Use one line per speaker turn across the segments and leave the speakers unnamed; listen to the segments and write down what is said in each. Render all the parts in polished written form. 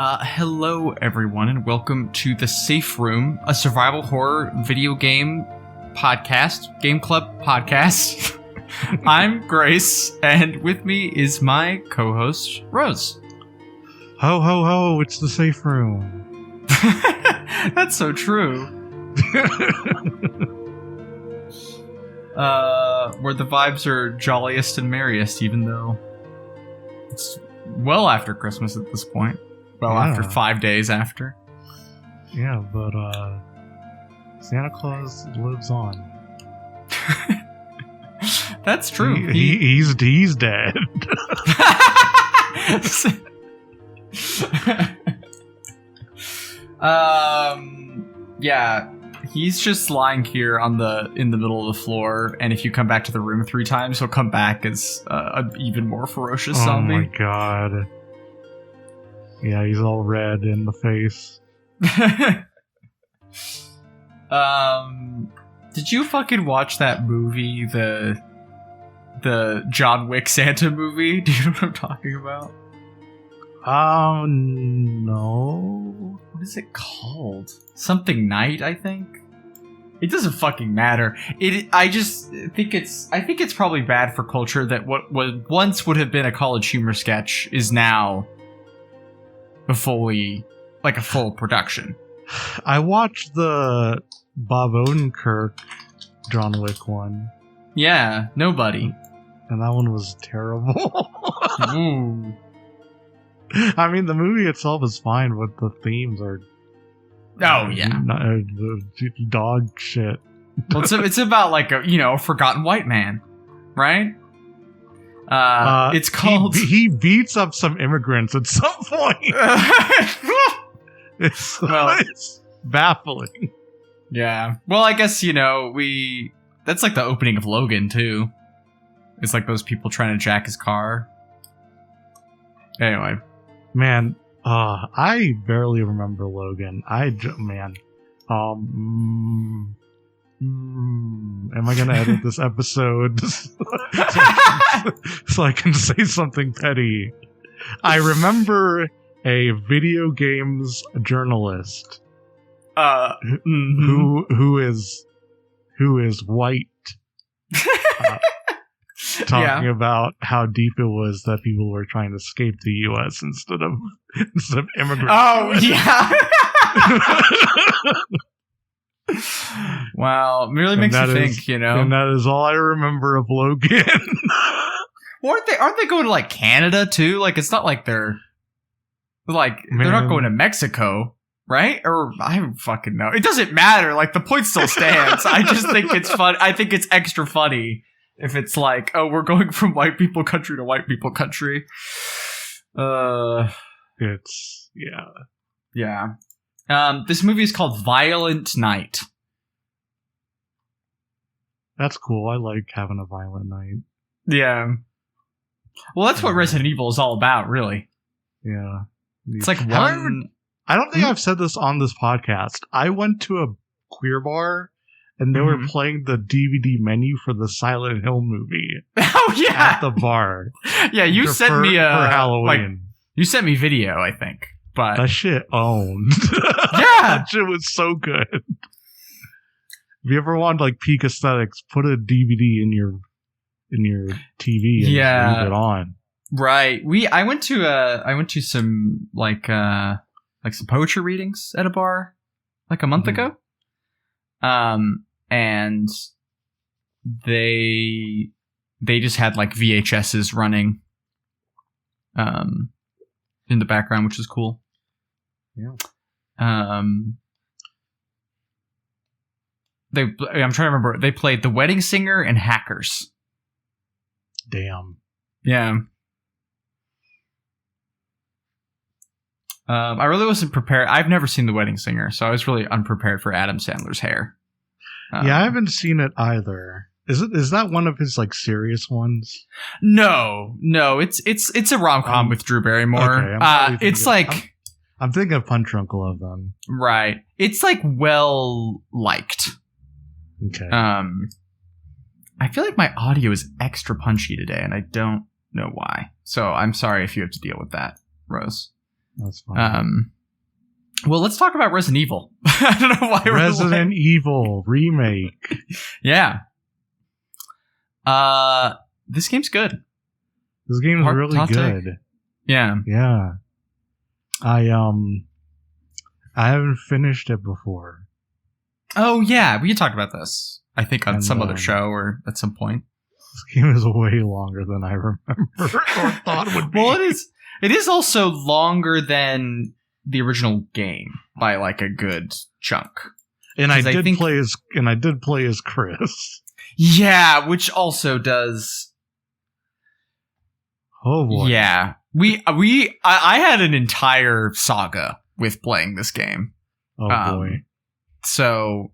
Hello everyone, and welcome to The Safe Room, a survival horror video game podcast, game club podcast. I'm Grace, and with me is my co-host, Rose.
Ho, ho, ho, it's The Safe Room.
That's so true. Where the vibes are jolliest and merriest, even though it's well after Christmas at this point. Well,
yeah.
After 5 days after.
Yeah, but Santa Claus lives on.
That's true.
He's dead.
Yeah, he's just lying here in the middle of the floor, and if you come back to the room 3 times, he'll come back as an even more ferocious zombie.
Oh my god. Yeah, he's all red in the face.
Did you fucking watch that movie, the John Wick Santa movie? Do you know what I'm talking about?
No.
What is it called? Something Night, I think. It doesn't fucking matter. I think it's probably bad for culture that what once would have been a college humor sketch is now a full production.
I watched the Bob Odenkirk John Wick one.
Yeah, nobody.
And that one was terrible.
Ooh.
I mean, the movie itself is fine, but the themes are...
Oh, yeah.
Dog shit.
Well, it's about, like, a forgotten white man, right? It's called...
He beats up some immigrants at some point. It's baffling.
Yeah. Well, I guess, that's like the opening of Logan, too. It's like those people trying to jack his car. Anyway.
Man, I barely remember Logan. Am I gonna edit this episode so I can say something petty? I remember a video games journalist who is white talking about how deep it was that people were trying to escape the U.S. instead of immigrants.
Oh yeah. Wow, it really makes you think,
And that is all I remember of Logan.
Well, aren't they going to like Canada too? Like, it's not like they're not going to Mexico, right? Or I don't fucking know. It doesn't matter. Like, the point still stands. I just think it's fun. I think it's extra funny if it's like, oh, we're going from white people country to white people country. Yeah. This movie is called Violent Night.
That's cool. I like having a violent night.
Yeah. Well, that's what Resident Evil is all about, really.
Yeah.
It's like
one... I don't think I've said this on this podcast. I went to a queer bar, and they were playing the DVD menu for the Silent Hill movie.
Oh, yeah!
At the bar.
Yeah, you sent me
for Halloween.
You sent me video, I think. But
that shit owned.
Yeah!
That shit was so good. If you ever want peak aesthetics, put a DVD in your TV and leave it on.
Right. I went to some some poetry readings at a bar like a month ago. And they just had VHSs running in the background, which is cool.
Yeah.
I'm trying to remember. They played The Wedding Singer and Hackers.
Damn.
Yeah. I really wasn't prepared. I've never seen The Wedding Singer, so I was really unprepared for Adam Sandler's hair.
Yeah, I haven't seen it either. Is that one of his serious ones?
No, it's a rom-com with Drew Barrymore. Okay,
I'm thinking of Punch Drunk Love then.
Right. It's well liked.
Okay.
I feel like my audio is extra punchy today, and I don't know why. So I'm sorry if you have to deal with that, Rose.
That's fine.
Well, let's talk about Resident Evil. I don't know why
Resident Evil remake.
Yeah. This game's good.
This game is really good.
Take. Yeah.
Yeah. I haven't finished it before.
Oh yeah, we talked about this. I think on some other show or at some point.
This game is way longer than I remember or thought it would be.
Well, it is also longer than the original game by like a good chunk.
And I did play as Chris.
Yeah, which also does.
Oh boy.
Yeah. I had an entire saga with playing this game.
Oh boy.
So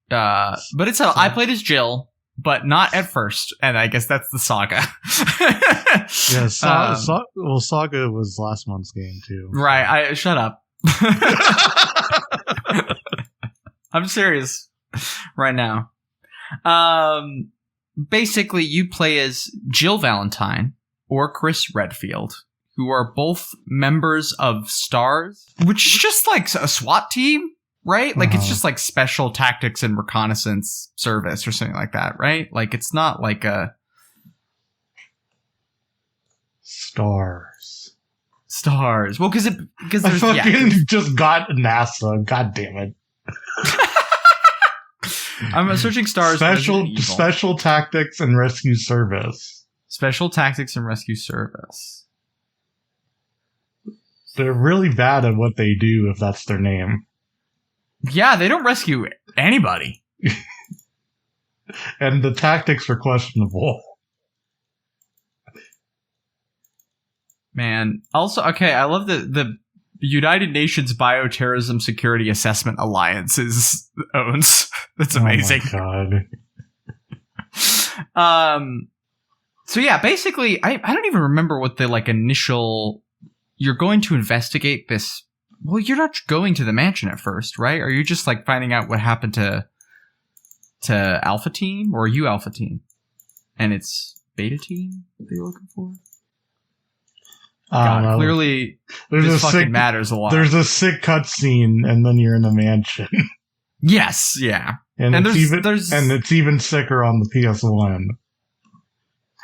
but I played as Jill, but not at first, and I guess that's the saga.
Yeah, Saga was last month's game too.
Right, shut up. I'm serious right now. Basically, you play as Jill Valentine or Chris Redfield, who are both members of STARS, which is just like a SWAT team, right? Like, it's just like Special Tactics and Reconnaissance Service or something like that, right? Like, it's not like a...
STARS.
Well, because there's...
I fucking just got NASA. God damn it.
I'm searching STARS.
Special Tactics and Rescue Service.
Special Tactics and Rescue Service.
They're really bad at what they do if that's their name.
Yeah, they don't rescue anybody.
And the tactics are questionable.
Man. Also, okay, I love the United Nations Bioterrorism Security Assessment Alliance owns. That's amazing.
Oh my
God. So yeah, basically, I don't even remember what the like initial. You're going to investigate this. Well, you're not going to the mansion at first, right? Are you just like finding out what happened to Alpha Team, or are you Alpha Team? And it's Beta Team that you're looking for? God, clearly, this fucking matters a lot.
There's a sick cutscene, and then you're in a mansion.
Yes, yeah.
And it's even sicker on the PS1.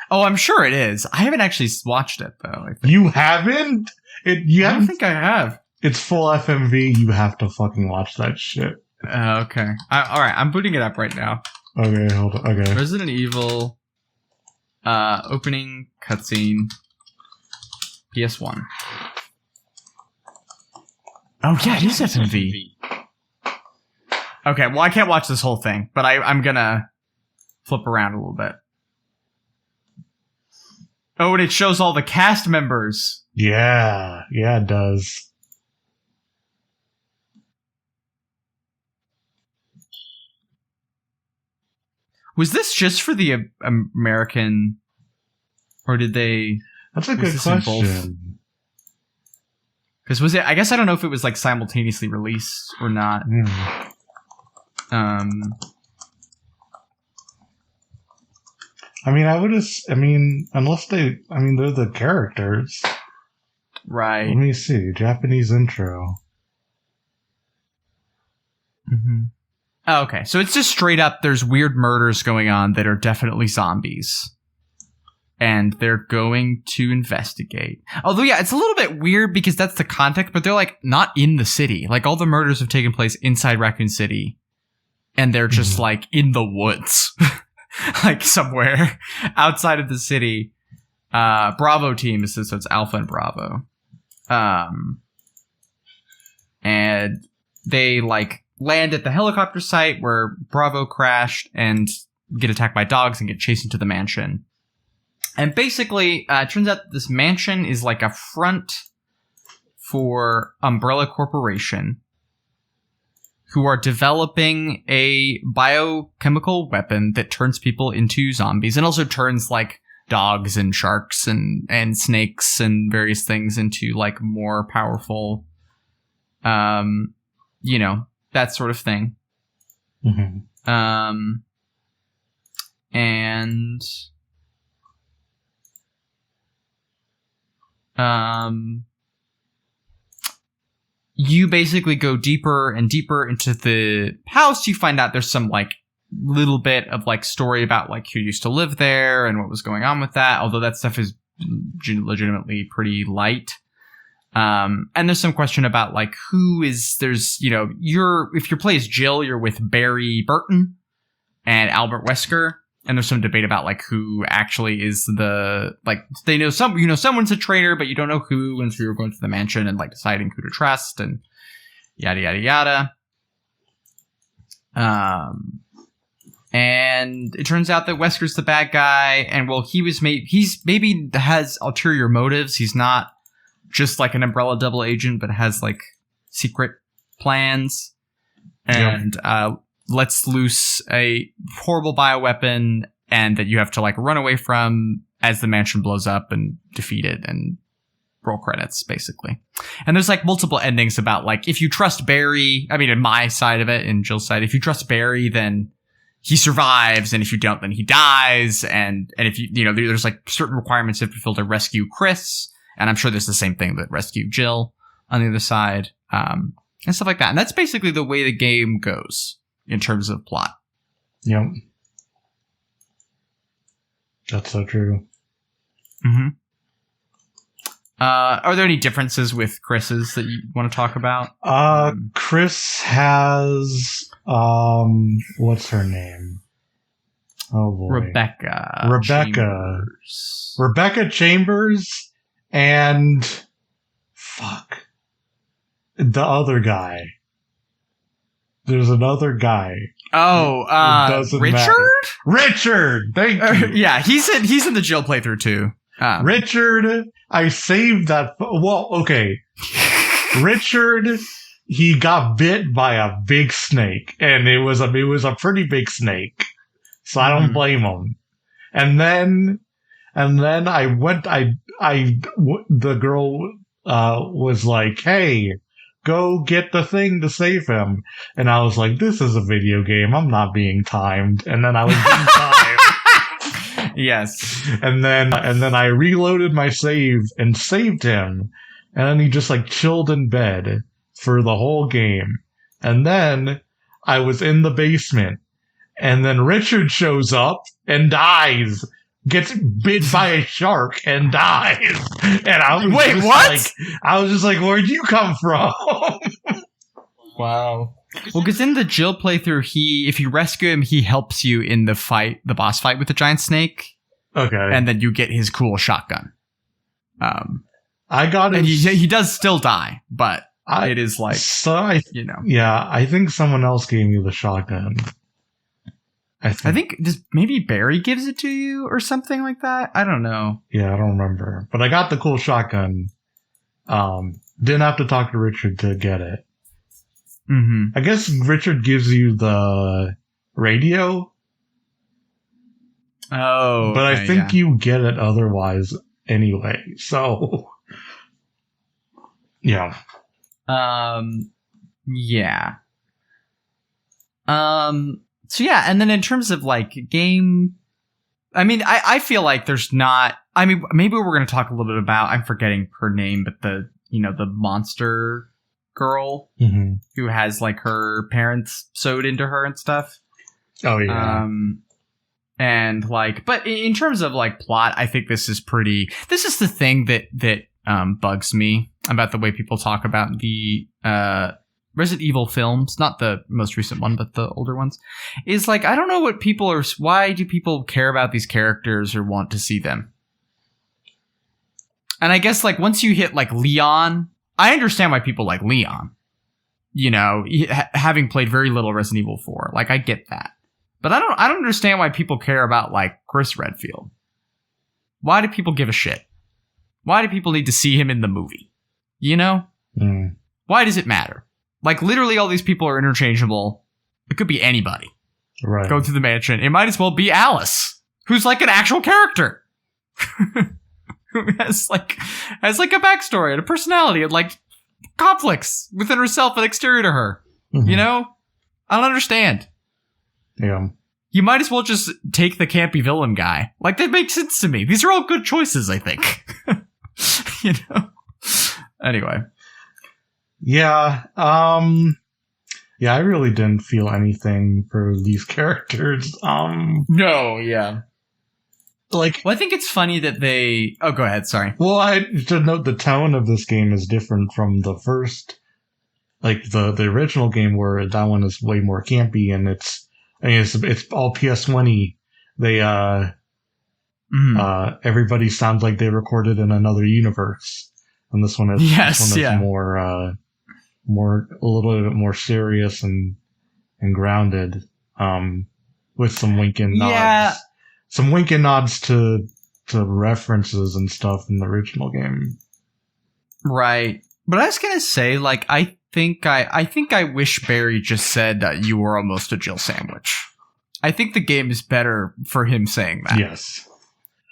Oh, I'm sure it is. I haven't actually watched it, though.
You haven't?
I don't think I have.
It's full FMV. You have to fucking watch that shit.
Okay. Alright, I'm booting it up right now.
Okay, hold on. Okay.
Resident Evil opening cutscene PS1. Oh, yeah, it is FMV. Okay, well, I can't watch this whole thing, but I'm gonna flip around a little bit. Oh, and it shows all the cast members.
Yeah, it does.
Was this just for the American, or did they?
That's a good question.
Because was it? I guess I don't know if it was like simultaneously released or not.
I mean, unless they're the characters.
Right.
Let me see. Japanese intro.
Mm-hmm. Oh, okay. So it's just straight up, there's weird murders going on that are definitely zombies. And they're going to investigate. Although, yeah, it's a little bit weird because that's the context, but they're like not in the city. Like all the murders have taken place inside Raccoon City. And they're just like in the woods. Like somewhere outside of the city. Bravo team is this, so it's Alpha and Bravo. And they like land at the helicopter site where Bravo crashed and get attacked by dogs and get chased into the mansion. And basically, it turns out this mansion is like a front for Umbrella Corporation, who are developing a biochemical weapon that turns people into zombies and also turns like dogs and sharks and snakes and various things into like more powerful, that sort of thing.
Mm-hmm.
you basically go deeper and deeper into the house. You find out there's some like little bit of like story about like who used to live there and what was going on with that. Although that stuff is legitimately pretty light. And there's some question about like if your play is Jill, you're with Barry Burton and Albert Wesker. And there's some debate about like who actually is they know someone's a traitor, but you don't know who. And so you're going to the mansion and like deciding who to trust and yada, yada, yada. And it turns out that Wesker's the bad guy. And well, he's maybe has ulterior motives. He's not just like an Umbrella double agent, but has like secret plans and, lets loose a horrible bioweapon and that you have to like run away from as the mansion blows up and defeat it and roll credits basically. And there's like multiple endings about like, if you trust Barry, I mean, in my side of it, in Jill's side, if you trust Barry, then he survives. And if you don't, then he dies. And if there's like certain requirements you have to fulfill to rescue Chris. And I'm sure there's the same thing that rescue Jill on the other side. And stuff like that. And that's basically the way the game goes in terms of plot.
Yep. That's so true.
Mm-hmm. Are there any differences with Chris's that you want to talk about?
Chris has, what's her name? Oh boy.
Rebecca
Chambers and the other guy. There's another guy.
Oh, Richard?
Matter. Richard! Thank you.
Yeah, he's in the Jill playthrough too.
Richard, I saved that. Well, okay. Richard, he got bit by a big snake, and it was a pretty big snake. So I don't blame him. And then the girl was like, "Hey, go get the thing to save him." And I was like, this is a video game. I'm not being timed. And then I was being timed.
Yes.
And then I reloaded my save and saved him. And then he just like chilled in bed for the whole game. And then I was in the basement. And then Richard shows up and dies. Gets bit by a shark and dies. And I was I was just like, where'd you come from?
Wow. Well, because in the Jill playthrough, if you rescue him, he helps you in the boss fight with the giant snake.
Okay.
And then you get his cool shotgun.
I got it.
And he does still die, but it is like,
Yeah, I think someone else gave me the shotgun. I think
maybe Barry gives it to you or something like that. I don't know.
Yeah, I don't remember. But I got the cool shotgun. Didn't have to talk to Richard to get it.
Mm-hmm.
I guess Richard gives you the radio.
Oh.
But I think you get it otherwise anyway. So, yeah.
Yeah. So yeah, and then in terms of like game, I mean, I feel like there's not. I mean, maybe we're going to talk a little bit about. I'm forgetting her name, but the monster girl who has like her parents sewed into her and stuff.
Oh yeah.
And like, but in terms of like plot, I think this is the thing that bugs me about the way people talk about the Resident Evil films, not the most recent one, but the older ones, is like, I don't know why do people care about these characters or want to see them? And I guess like once you hit like Leon, I understand why people like Leon, having played very little Resident Evil 4, like I get that. But I don't understand why people care about like Chris Redfield. Why do people give a shit? Why do people need to see him in the movie? Why does it matter? Like, literally all these people are interchangeable. It could be anybody.
Right.
Go through the mansion. It might as well be Alice, who's like an actual character. Who has like a backstory and a personality and like conflicts within herself and exterior to her. I don't understand.
Yeah.
You might as well just take the campy villain guy. Like, that makes sense to me. These are all good choices, I think. Anyway.
Yeah. Yeah, I really didn't feel anything for these characters.
No, yeah.
Like,
well, I think it's funny that they. Oh, go ahead. Sorry.
Well, I should note the tone of this game is different from the first, like the original game, where that one is way more campy, and it's all PS1-y. They everybody sounds like they recorded in another universe, and this one is more a little bit more serious and grounded, with some winking nods. Some winking nods to references and stuff in the original game.
Right. But I was gonna say, like, I think I wish Barry just said that you were almost a Jill sandwich. I think the game is better for him saying that.
Yes.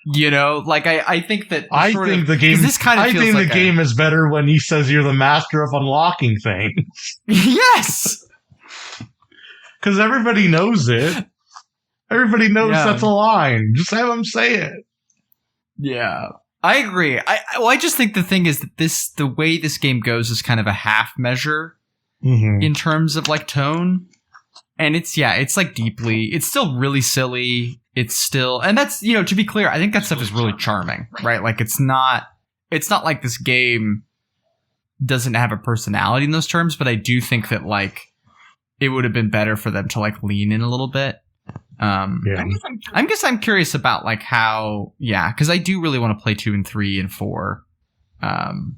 You know, like I think that
the game is better when he says you're the master of unlocking things.
Yes.
Because everybody knows it. Everybody knows that's a line. Just have him say it.
Yeah. I agree. I just think the thing is that the way this game goes is kind of a half measure in terms of like tone. And it's like deeply, it's still really silly. It's still, and that's, you know, to be clear, I think that stuff is really charming, right? Like it's not like this game doesn't have a personality in those terms, but I do think that like it would have been better for them to like lean in a little bit. I'm curious about like how, because I do really want to play 2 and 3 and 4, and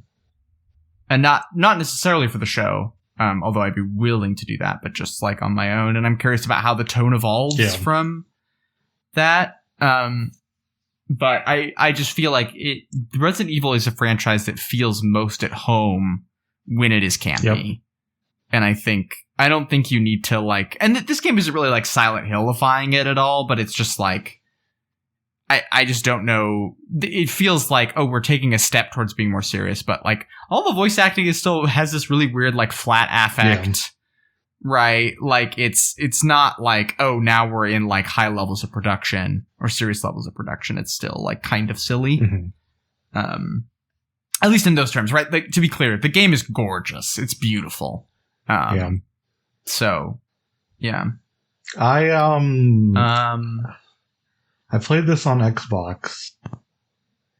not necessarily for the show, although I'd be willing to do that, but just like on my own. And I'm curious about how the tone evolves from that. But I just feel like Resident Evil is a franchise that feels most at home when it is campy, and I don't think you need to like, and this game isn't really like Silent Hill-ifying it at all, but it's just like, I just don't know. It feels like, oh, we're taking a step towards being more serious, but like all the voice acting still has this really weird like flat affect, right? Like it's not like, oh, now we're in like high levels of production or serious levels of production. It's still like kind of silly. At least in those terms, right? Like, to be clear, the game is gorgeous. It's beautiful. So, yeah.
I played this on Xbox.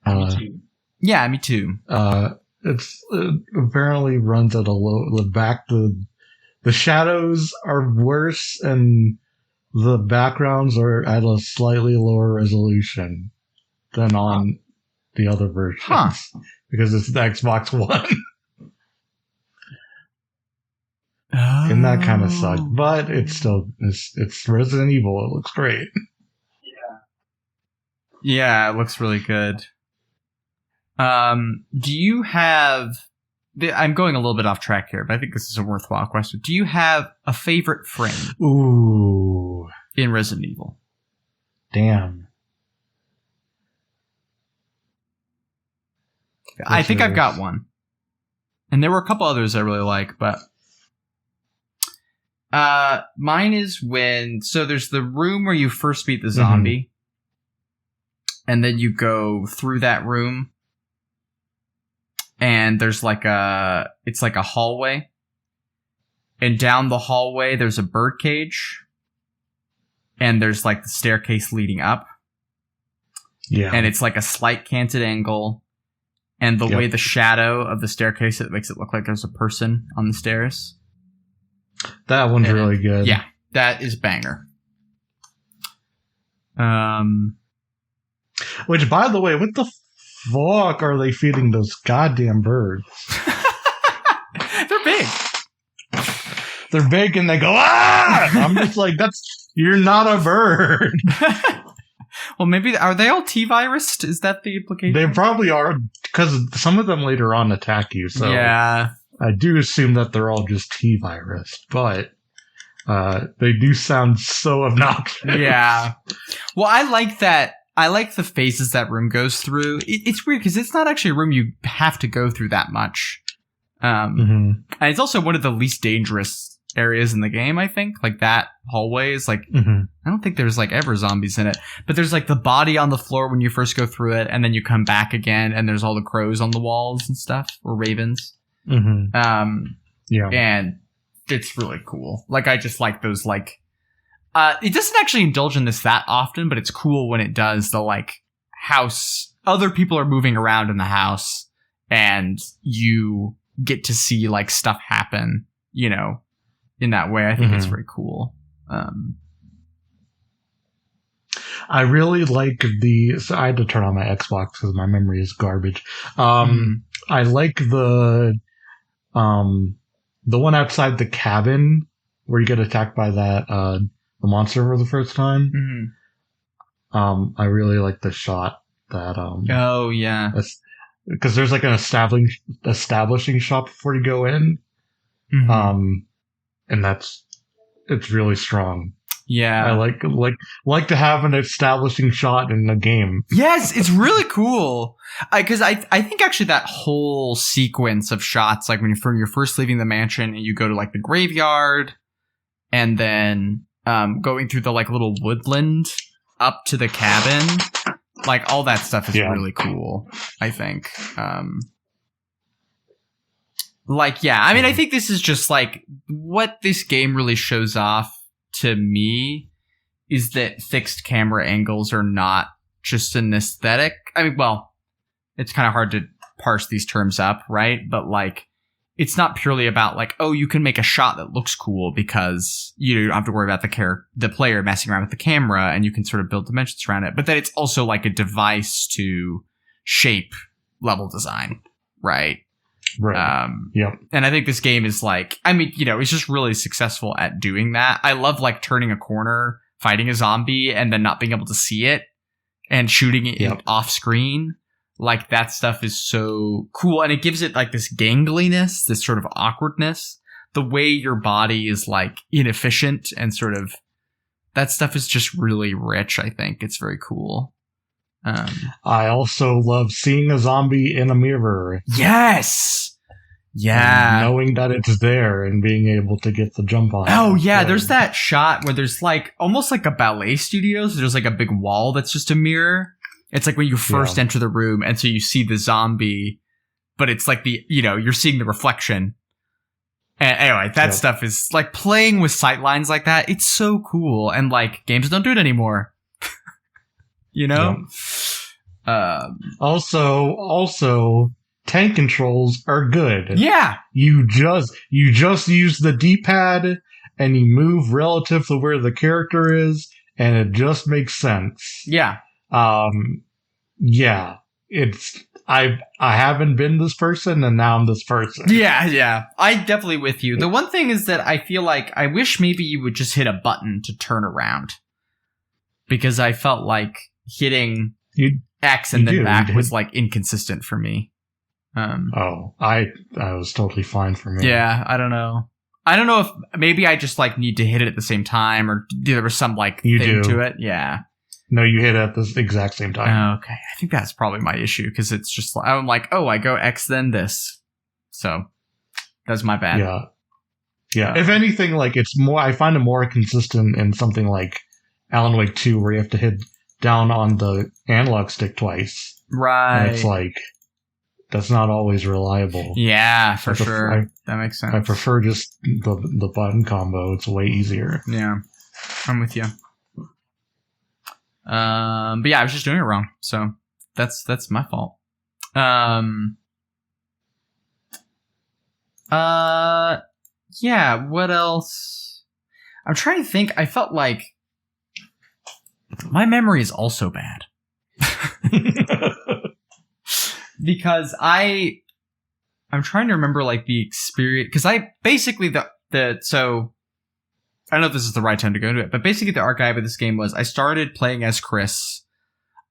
Me too. Yeah, me too.
It apparently runs at a low. The shadows are worse, and the backgrounds are at a slightly lower resolution than on the other versions, because it's the Xbox One. And that kind of sucked, but it's Resident Evil. It looks great.
Yeah, it looks really good. Do you have... I'm going a little bit off track here, but I think this is a worthwhile question. Do you have a favorite frame?
Ooh.
In Resident Evil?
Damn.
I think I've got one. And there were a couple others I really like, but... mine is so there's the room where you first meet the zombie, and then you go through that room, and there's like it's like a hallway, and down the hallway there's a bird cage, and there's like the staircase leading up, and it's like a slight canted angle, and the way the shadow of the staircase, it makes it look like there's a person on the stairs.
That one's really good.
Yeah, that is banger.
Which, by the way, what the fuck are they feeding those goddamn birds?
They're big.
They're big and they go, ah! I'm just like, you're not a bird.
Well, maybe, are they all T-virused? Is that the implication?
They probably are, because some of them later on attack you, so...
Yeah.
I do assume that they're all just T-virus, but they do sound so obnoxious.
Yeah. Well, I like that. I like the phases that room goes through. It's weird because it's not actually a room you have to go through that much. And it's also one of the least dangerous areas in the game, I think. Like that hallway is like, I don't think there's like ever zombies in it. But there's like the body on the floor when you first go through it, and then you come back again, and there's all the crows on the walls and stuff, or ravens.
Yeah.
And it's really cool. Like, I just like those, like, it doesn't actually indulge in this that often, but it's cool when it does. The, like, house, other people are moving around in the house, and you get to see, like, stuff happen, you know, in that way. I think it's very cool.
I really like so I had to turn on my Xbox because my memory is garbage. I like the one outside the cabin where you get attacked by the monster for the first time. I really like the shot that
oh yeah,
because there's like an establishing shot before you go in. And it's really strong.
Yeah,
I like to have an establishing shot in a game.
Yes, it's really cool. Because I think actually that whole sequence of shots, like when you're first leaving the mansion and you go to like the graveyard, and then going through the like little woodland up to the cabin, like all that stuff is really cool. I think. Like, yeah, I mean, I think this is just like what this game really shows off to me is that fixed camera angles are not just an aesthetic. I mean, well, it's kind of hard to parse these terms up, right? But like, it's not purely about like, oh, you can make a shot that looks cool because you don't have to worry about the player messing around with the camera, and you can sort of build dimensions around it. But that it's also like a device to shape level design, right?
Right. Yep.
And I think this game is like, I mean, you know, it's just really successful at doing that. I love like turning a corner, fighting a zombie, and then not being able to see it and shooting it off screen. Like, that stuff is so cool. And it gives it like this gangliness, this sort of awkwardness. The way your body is like inefficient and sort of, that stuff is just really rich. I think it's very cool.
I also love seeing a zombie in a mirror.
Yes! Yeah.
And knowing that it's there and being able to get the jump on.
Oh, yeah. There's that shot where there's like almost like a ballet studio. So there's like a big wall that's just a mirror. It's like when you first enter the room, and so you see the zombie, but it's like you're seeing the reflection. And anyway, that stuff is like playing with sightlines like that. It's so cool. And like, games don't do it anymore. You know?
Also, tank controls are good.
Yeah.
You just use the D-pad and you move relative to where the character is, and it just makes sense.
Yeah.
Yeah. I haven't been this person, and now I'm this person.
Yeah. I definitely with you. The one thing is that I feel like I wish maybe you would just hit a button to turn around, because I felt like hitting X and then back was like inconsistent for me.
I was totally fine for me.
Yeah, I don't know if maybe I just like need to hit it at the same time, or there was some like thing to it. Yeah.
No, you hit it at the exact same time.
Okay, I think that's probably my issue, because it's just like, I'm like, oh, I go X then this, so that's my bad.
Yeah. If anything, like I find it more consistent in something like Alan Wake 2, where you have to hit down on the analog stick twice.
Right.
And it's like, that's not always reliable.
Yeah, for sure. That makes sense.
I prefer just the button combo. It's way easier.
Yeah, I'm with you. But yeah, I was just doing it wrong. So that's my fault. Yeah, what else? I'm trying to think. I felt like my memory is also bad. Because I'm trying to remember like the experience, because I basically so I don't know if this is the right time to go into it, but basically the archive of this game was I started playing as Chris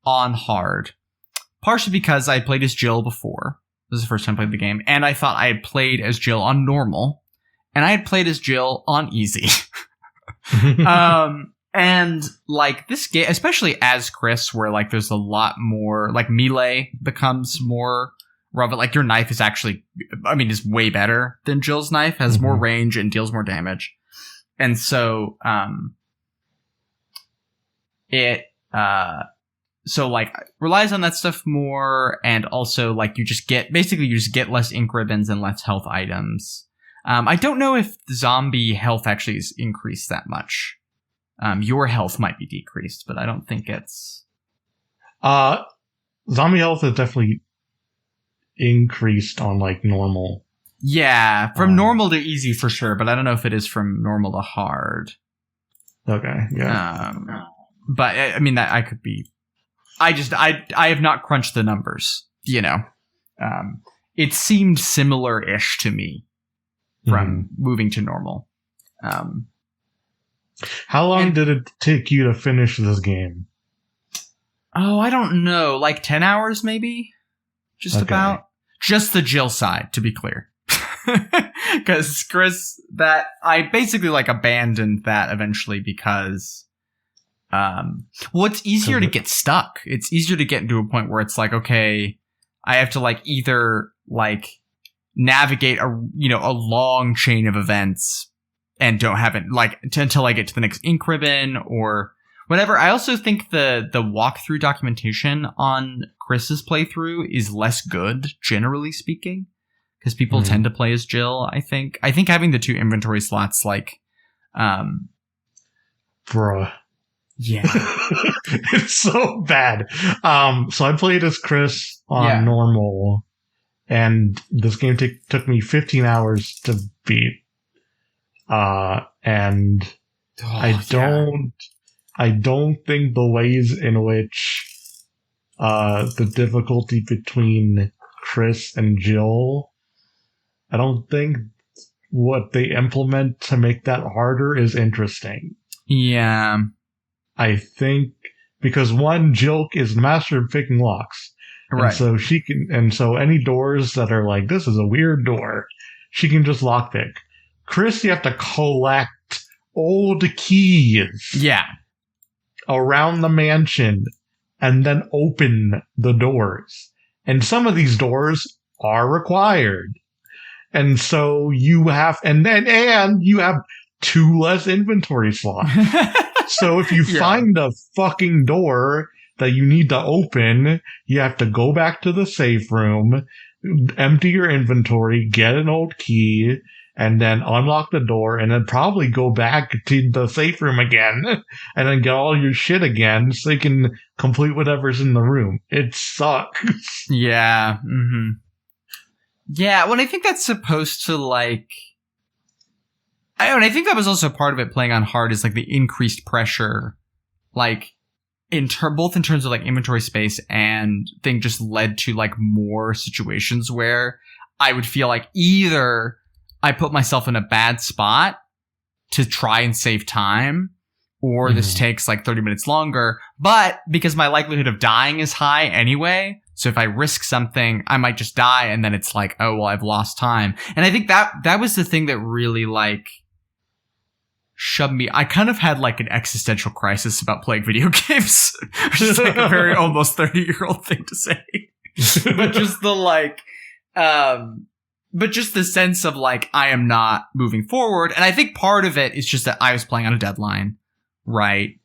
on hard, partially because I played as Jill before. This is the first time I played the game, and I thought I had played as Jill on normal, and I had played as Jill on easy. And like this game, especially as Chris, where like there's a lot more, like melee becomes more relevant. Like your knife is actually, is way better than Jill's knife, has more range and deals more damage. And so, so like relies on that stuff more, and also like you just get less ink ribbons and less health items. I don't know if zombie health actually is increased that much. Your health might be decreased, but I don't think it's...
Zombie health is definitely increased on, like, normal.
Yeah, from normal to easy for sure, but I don't know if it is from normal to hard.
Okay, yeah.
But, I mean, that I could be... I have not crunched the numbers, you know. It seemed similar-ish to me from moving to normal.
How long did it take you to finish this game?
Oh, I don't know. Like 10 hours, maybe? Just about. Just the Jill side, to be clear. Because Chris, I basically like abandoned that eventually because, it's easier to get stuck. It's easier to get into a point where it's like, okay, I have to like either like navigate a long chain of events and don't have it like until I get to the next ink ribbon or whatever. I also think the walkthrough documentation on Chris's playthrough is less good, generally speaking, because people tend to play as Jill. I think having the 2 inventory slots, like,
bruh,
yeah,
it's so bad. So I played as Chris on normal, and this game took me 15 hours to beat. And I don't think the ways in which the difficulty between Chris and Jill, I don't think what they implement to make that harder is interesting.
Yeah.
I think because one, Jill is the master of picking locks. Right. And so any doors that are like, this is a weird door, she can just lockpick. Chris, you have to collect old keys.
Yeah.
Around the mansion and then open the doors. And some of these doors are required. And so you have, and you have 2 less inventory slots. So if you find a fucking door that you need to open, you have to go back to the safe room, empty your inventory, get an old key, and then unlock the door, and then probably go back to the safe room again, and then get all your shit again so you can complete whatever's in the room. It sucks.
Yeah. Mm-hmm. Yeah, well, I think that's supposed to, like... I think that was also part of it playing on hard is, like, the increased pressure, like, both in terms of, like, inventory space and thing just led to, like, more situations where I would feel like either I put myself in a bad spot to try and save time, or this takes like 30 minutes longer, but because my likelihood of dying is high anyway, so if I risk something, I might just die, and then it's like, oh, well, I've lost time. And I think that was the thing that really, like, shoved me. I kind of had, like, an existential crisis about playing video games, which is, like, a very almost 30-year-old thing to say. But just the, like, but just the sense of, like, I am not moving forward. And I think part of it is just that I was playing on a deadline, right?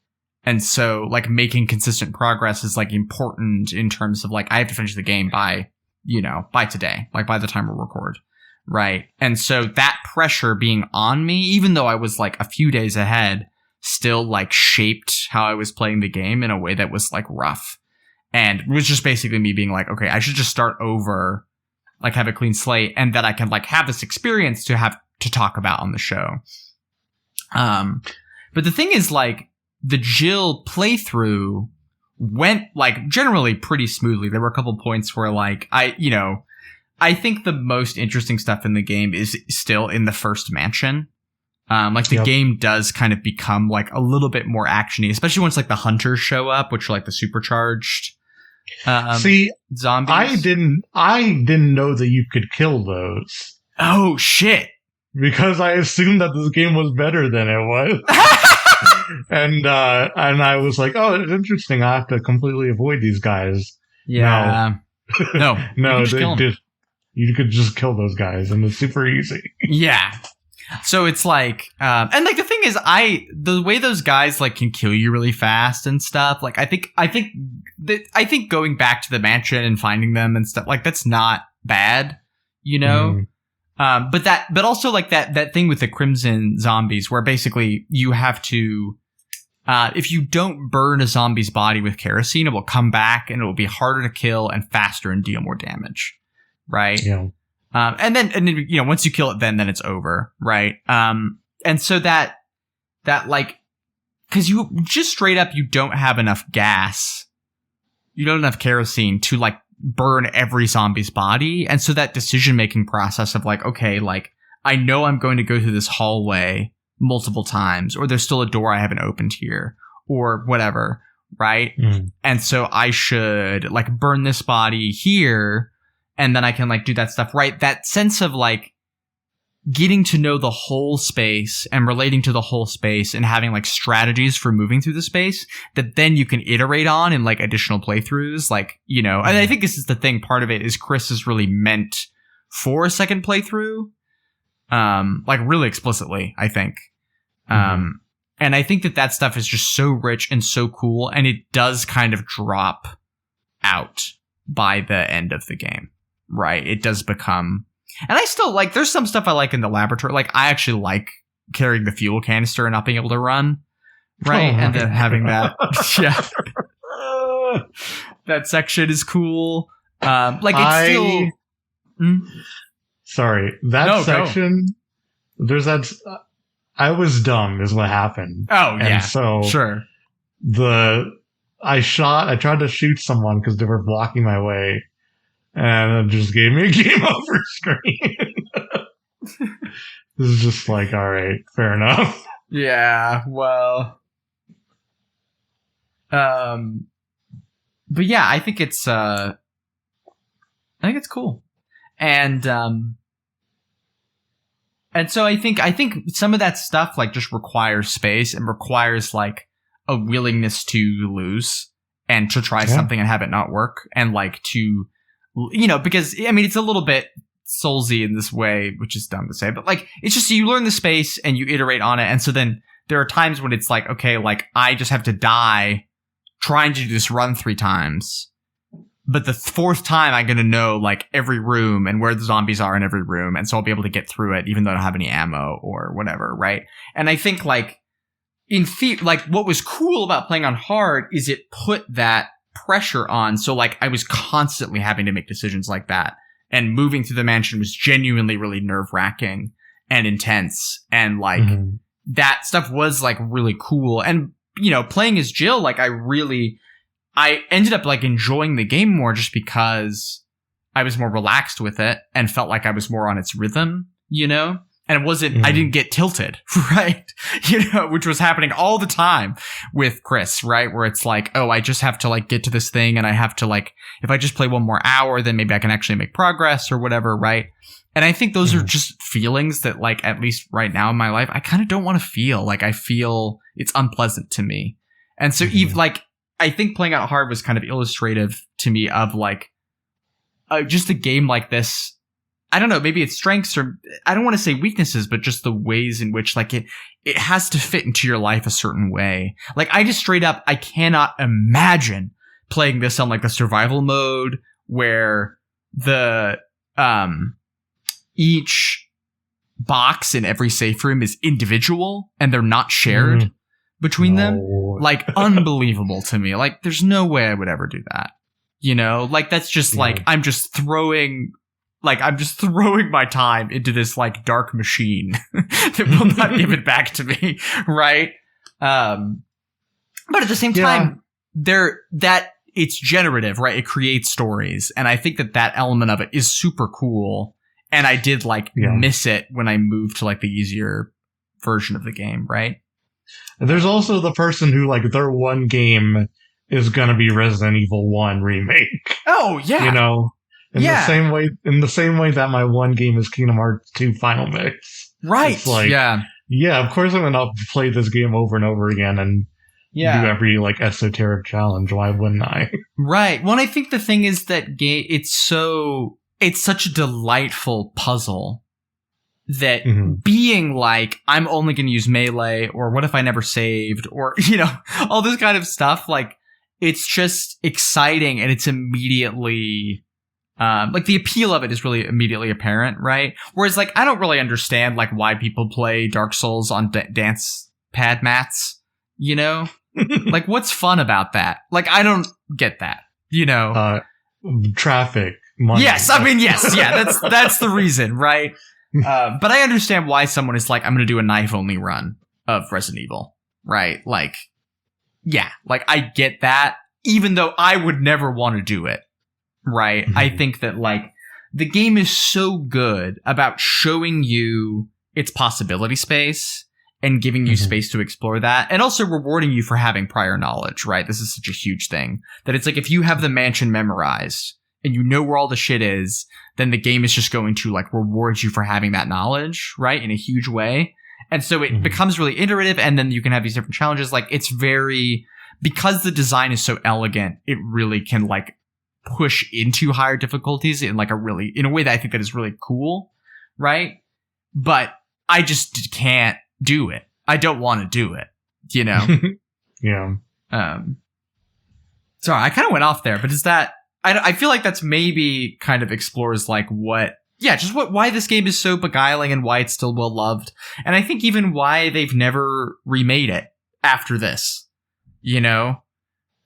And so, like, making consistent progress is, like, important in terms of, like, I have to finish the game by today, like, by the time we record, right? And so that pressure being on me, even though I was, like, a few days ahead, still, like, shaped how I was playing the game in a way that was, like, rough. And it was just basically me being like, okay, I should just start over, like, have a clean slate, and that I can, like, have this experience to have to talk about on the show. But the thing is, like, the Jill playthrough went, like, generally pretty smoothly. There were a couple points where, like, I think the most interesting stuff in the game is still in the first mansion. Like, the game does kind of become, like, a little bit more actiony, especially once, like, the hunters show up, which are, like, the supercharged zombies.
I didn't know that you could kill those.
Oh, shit.
Because I assumed that this game was better than it was. And I was like, oh, it's interesting. I have to completely avoid these guys.
Yeah. No.
You could just kill those guys, and it's super easy. Yeah.
So it's like, and like the thing is, the way those guys like can kill you really fast and stuff. Like I think going back to the mansion and finding them and stuff like that's not bad, you know. But also like that thing with the crimson zombies where basically you have to, if you don't burn a zombie's body with kerosene, it will come back and it will be harder to kill and faster and deal more damage. Right.
Yeah.
And then, once you kill it, then it's over. Right. And so that like, cause you just straight up, you don't have enough gas. You don't have enough kerosene to like burn every zombie's body. And so that decision-making process of like, okay, like I know I'm going to go through this hallway multiple times, or there's still a door I haven't opened here, or whatever, right? And so I should like burn this body here, and then I can like do that stuff, right? That sense of like getting to know the whole space and relating to the whole space and having like strategies for moving through the space that then you can iterate on in like additional playthroughs, like, and I think this is the thing. Part of it is Chris is really meant for a second playthrough, like really explicitly, I think. And I think that stuff is just so rich and so cool, and it does kind of drop out by the end of the game, right? It does become, and I still like, there's some stuff I like in the laboratory. Like I actually like carrying the fuel canister and not being able to run, right? And then having that, that section is cool. Like it's
Sorry, that section, there's that, I was dumb is what happened.
Oh, yeah.
And so
sure.
I tried to shoot someone because they were blocking my way, and it just gave me a game over screen. This is just like, all right, fair enough.
Yeah, well. But yeah, I think it's cool. And so I think some of that stuff like just requires space and requires like a willingness to lose and to try something and have it not work, and like to, because I mean, it's a little bit Soulsy in this way, which is dumb to say, but like, it's just, you learn the space and you iterate on it. And so then there are times when it's like, okay, like I just have to die trying to do this run 3 times. But the 4th time, I'm going to know like every room and where the zombies are in every room. And so I'll be able to get through it, even though I don't have any ammo or whatever. Right. And I think like like what was cool about playing on hard is it put that pressure on. So like I was constantly having to make decisions like that, and moving through the mansion was genuinely really nerve wracking and intense. And like that stuff was like really cool. And, playing as Jill, like I ended up like enjoying the game more just because I was more relaxed with it and felt like I was more on its rhythm, and it wasn't, I didn't get tilted, right? Which was happening all the time with Chris, right? Where it's like, oh, I just have to like get to this thing, and I have to like, if I just play one more hour, then maybe I can actually make progress or whatever, right? And I think those are just feelings that like, at least right now in my life, I kind of don't want to feel. Like I feel it's unpleasant to me. And so even like, I think playing out hard was kind of illustrative to me of like just a game like this. I don't know, maybe it's strengths, or I don't want to say weaknesses, but just the ways in which like it has to fit into your life a certain way. Like I just straight up, I cannot imagine playing this on like a survival mode where the each box in every safe room is individual and they're not shared between them. Like unbelievable to me. Like there's no way I would ever do that. Like that's just like, I'm just throwing my time into this like dark machine that will not give it back to me. Right. But at the same time, that it's generative, right? It creates stories. And I think that element of it is super cool. And I did like miss it when I moved to like the easier version of the game. Right.
And there's also the person who like their one game is going to be Resident Evil 1 remake.
Oh yeah.
In the same way that my one game is Kingdom Hearts 2 Final Mix.
Right.
It's like, of course I'm going to play this game over and over again and do every like esoteric challenge. Why wouldn't I?
Right. Well, I think the thing is that it's such a delightful puzzle that being like, I'm only going to use melee, or what if I never saved, or, all this kind of stuff. Like, it's just exciting, and it's immediately Like the appeal of it is really immediately apparent, right? Whereas like I don't really understand like why people play Dark Souls on dance pad mats, you know? Like what's fun about that? Like I don't get that, you know?
Traffic, money.
Yes, I mean yes, yeah, that's the reason, right? But I understand why someone is like, I'm gonna do a knife only run of Resident Evil, right? Like, yeah, like I get that, even though I would never want to do it, right? I think that like the game is so good about showing you its possibility space and giving you space to explore that, and also rewarding you for having prior knowledge, right? This is such a huge thing that it's like if you have the mansion memorized and you know where all the shit is, then the game is just going to like reward you for having that knowledge, right? In a huge way. And so it becomes really iterative, and then you can have these different challenges. Like it's very, because the design is so elegant, it really can like push into higher difficulties in like in a way that I think that is really cool, right? But I just can't do it. I don't want to do it, you know?
Yeah.
Sorry, I kind of went off there, but is that, I feel like that's maybe kind of explores like why this game is so beguiling and why it's still well loved. And I think even why they've never remade it after this, you know?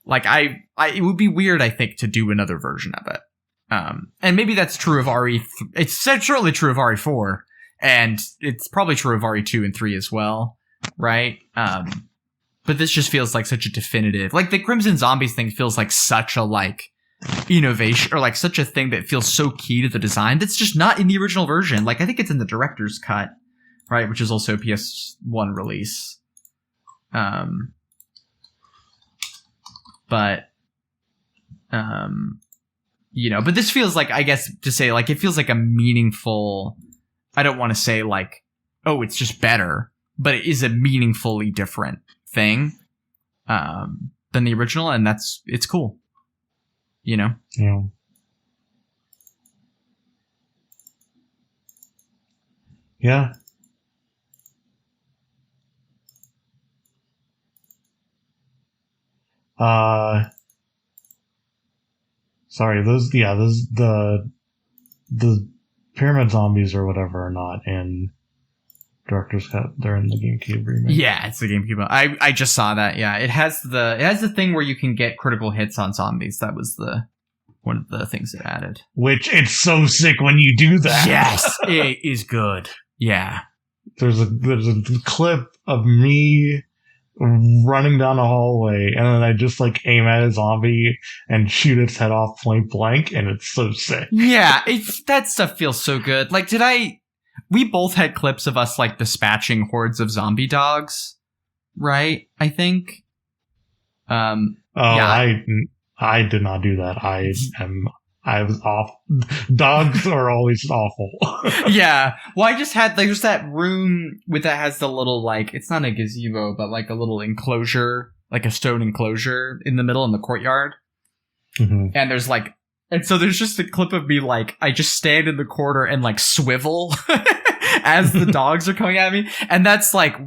Like it would be weird, I think, to do another version of it. And maybe that's true of RE. It's certainly true of RE4, and it's probably true of RE2 and 3 as well, right? But this just feels like such a definitive, like the Crimson Zombies thing feels like such a like innovation, or like such a thing that feels so key to the design that's just not in the original version. Like I think it's in the director's cut, right, which is also a PS1 release. But you know, but this feels like, I guess to say like, it feels like a meaningful, I don't want to say like, oh, it's just better, but it is a meaningfully different thing than the original, and it's cool, you know?
Yeah. Yeah. Sorry, the pyramid zombies or whatever are not in Director's Cut. They're in the GameCube remake.
Yeah, it's the GameCube. I just saw that. Yeah, it has the thing where you can get critical hits on zombies. That was one of the things it added.
Which, it's so sick when you do that.
Yes, it is good. Yeah.
There's a clip of me running down a hallway, and then I just like aim at a zombie and shoot its head off point blank, and it's so sick.
Yeah, that stuff feels so good. Like, we both had clips of us like dispatching hordes of zombie dogs, right? I think.
Yeah. I did not do that. I was off. Dogs are always awful.
Yeah. Well, I just had there's that room that has the little like, it's not a gazebo, but like a little enclosure, like a stone enclosure in the middle in the courtyard. Mm-hmm. And so there's just a clip of me like, I just stand in the corner and like swivel as the dogs are coming at me. And that's like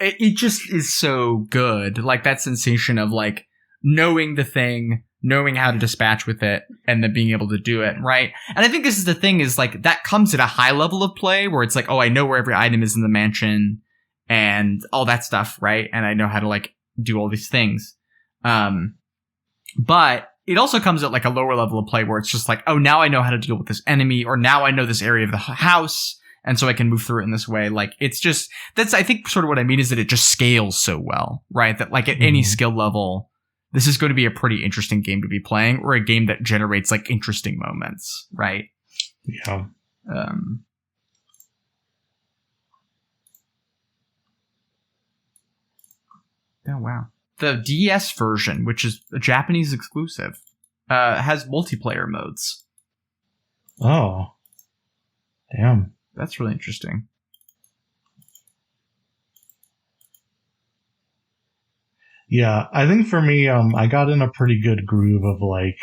it just is so good. Like that sensation of like knowing the thing, knowing how to dispatch with it, and then being able to do it, right? And I think this is the thing, is like that comes at a high level of play where it's like, oh, I know where every item is in the mansion and all that stuff, right? And I know how to like do all these things. But it also comes at like a lower level of play where it's just like, oh, now I know how to deal with this enemy, or now I know this area of the house, and so I can move through it in this way. Like, it's just, that's, I think sort of what I mean is that it just scales so well, right? That like at any skill level, this is going to be a pretty interesting game to be playing, or a game that generates like interesting moments, right?
Yeah.
Oh, wow. The DS version, which is a Japanese exclusive, has multiplayer modes.
Oh. Damn.
That's really interesting.
Yeah, I think for me, I got in a pretty good groove of like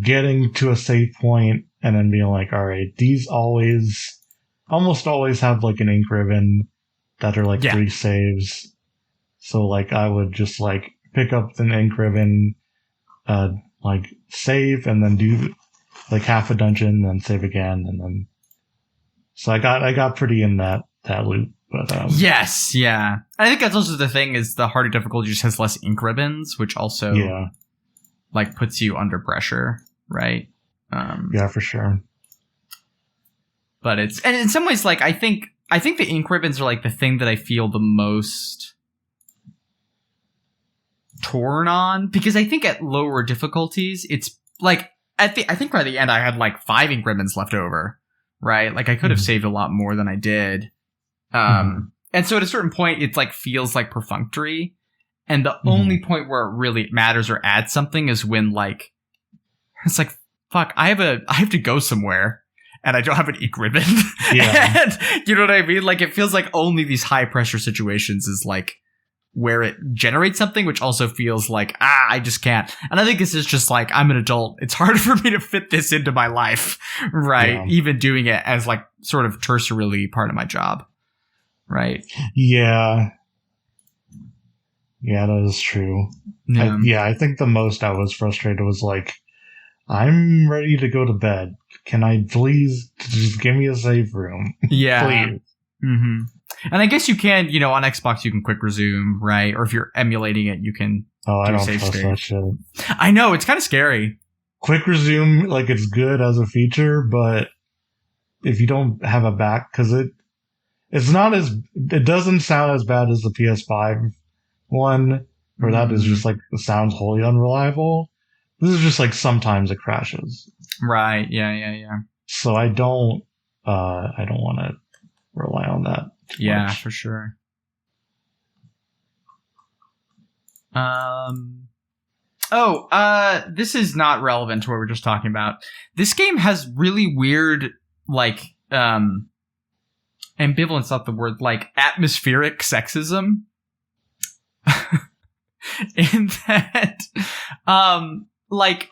getting to a save point and then being like, all right, these almost always have like an ink ribbon that are like 3 saves. So like I would just like pick up the ink ribbon, like save and then do like half a dungeon, then save again, and then. So I got pretty in that loop. But
yes, yeah. I think that's also the thing is the harder difficulty just has less ink ribbons, which also like puts you under pressure, right?
Yeah, for sure.
But and in some ways, like I think the ink ribbons are like the thing that I feel the most torn on, because I think at lower difficulties, it's like I think by the end I had like 5 ink ribbons left over, right? Like I could have saved a lot more than I did. And so at a certain point, it's like feels like perfunctory, and the only point where it really matters or adds something is when like it's like fuck, I have to go somewhere. And I don't have an ink ribbon. Yeah. And you know what I mean? Like, it feels like only these high pressure situations is like where it generates something, which also feels like, I just can't. And I think this is just like, I'm an adult. It's hard for me to fit this into my life, right? Yeah. Even doing it as like sort of tertiarily part of my job, right?
Yeah. Yeah, that is true. Yeah. I think the most I was frustrated was like, I'm ready to go to bed. Can I please just give me a save room?
Yeah.
Please.
Mm-hmm. And I guess you can, on Xbox, you can quick resume, right? Or if you're emulating it, you can
I don't trust that shit.
I know, it's kind of scary.
Quick resume, like, it's good as a feature, but if you don't have a back, because it doesn't sound as bad as the PS5 one, where that is just like, it sounds wholly unreliable. This is just like sometimes it crashes.
Right. Yeah.
So I don't want to rely on that too much.
For sure. This is not relevant to what we're just talking about. This game has really weird, like, ambivalence, not the word, like atmospheric sexism. In that, like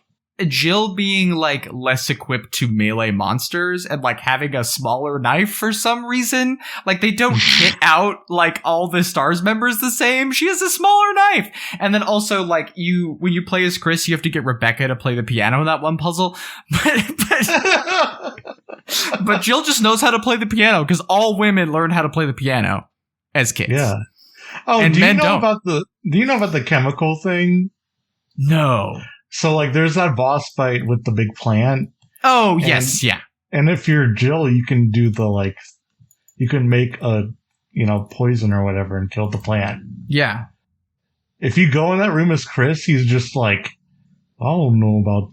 Jill being like less equipped to melee monsters and like having a smaller knife for some reason. Like they don't hit out like all the STARS members the same. She has a smaller knife. And then also like when you play as Chris, you have to get Rebecca to play the piano in that one puzzle. But Jill just knows how to play the piano because all women learn how to play the piano as kids.
Yeah. Oh, and do you know about the chemical thing?
No.
So, like, there's that boss fight with the big plant.
Oh, yes, yeah.
And if you're Jill, you can do you can make a, poison or whatever and kill the plant.
Yeah.
If you go in that room as Chris, he's just like, I don't know about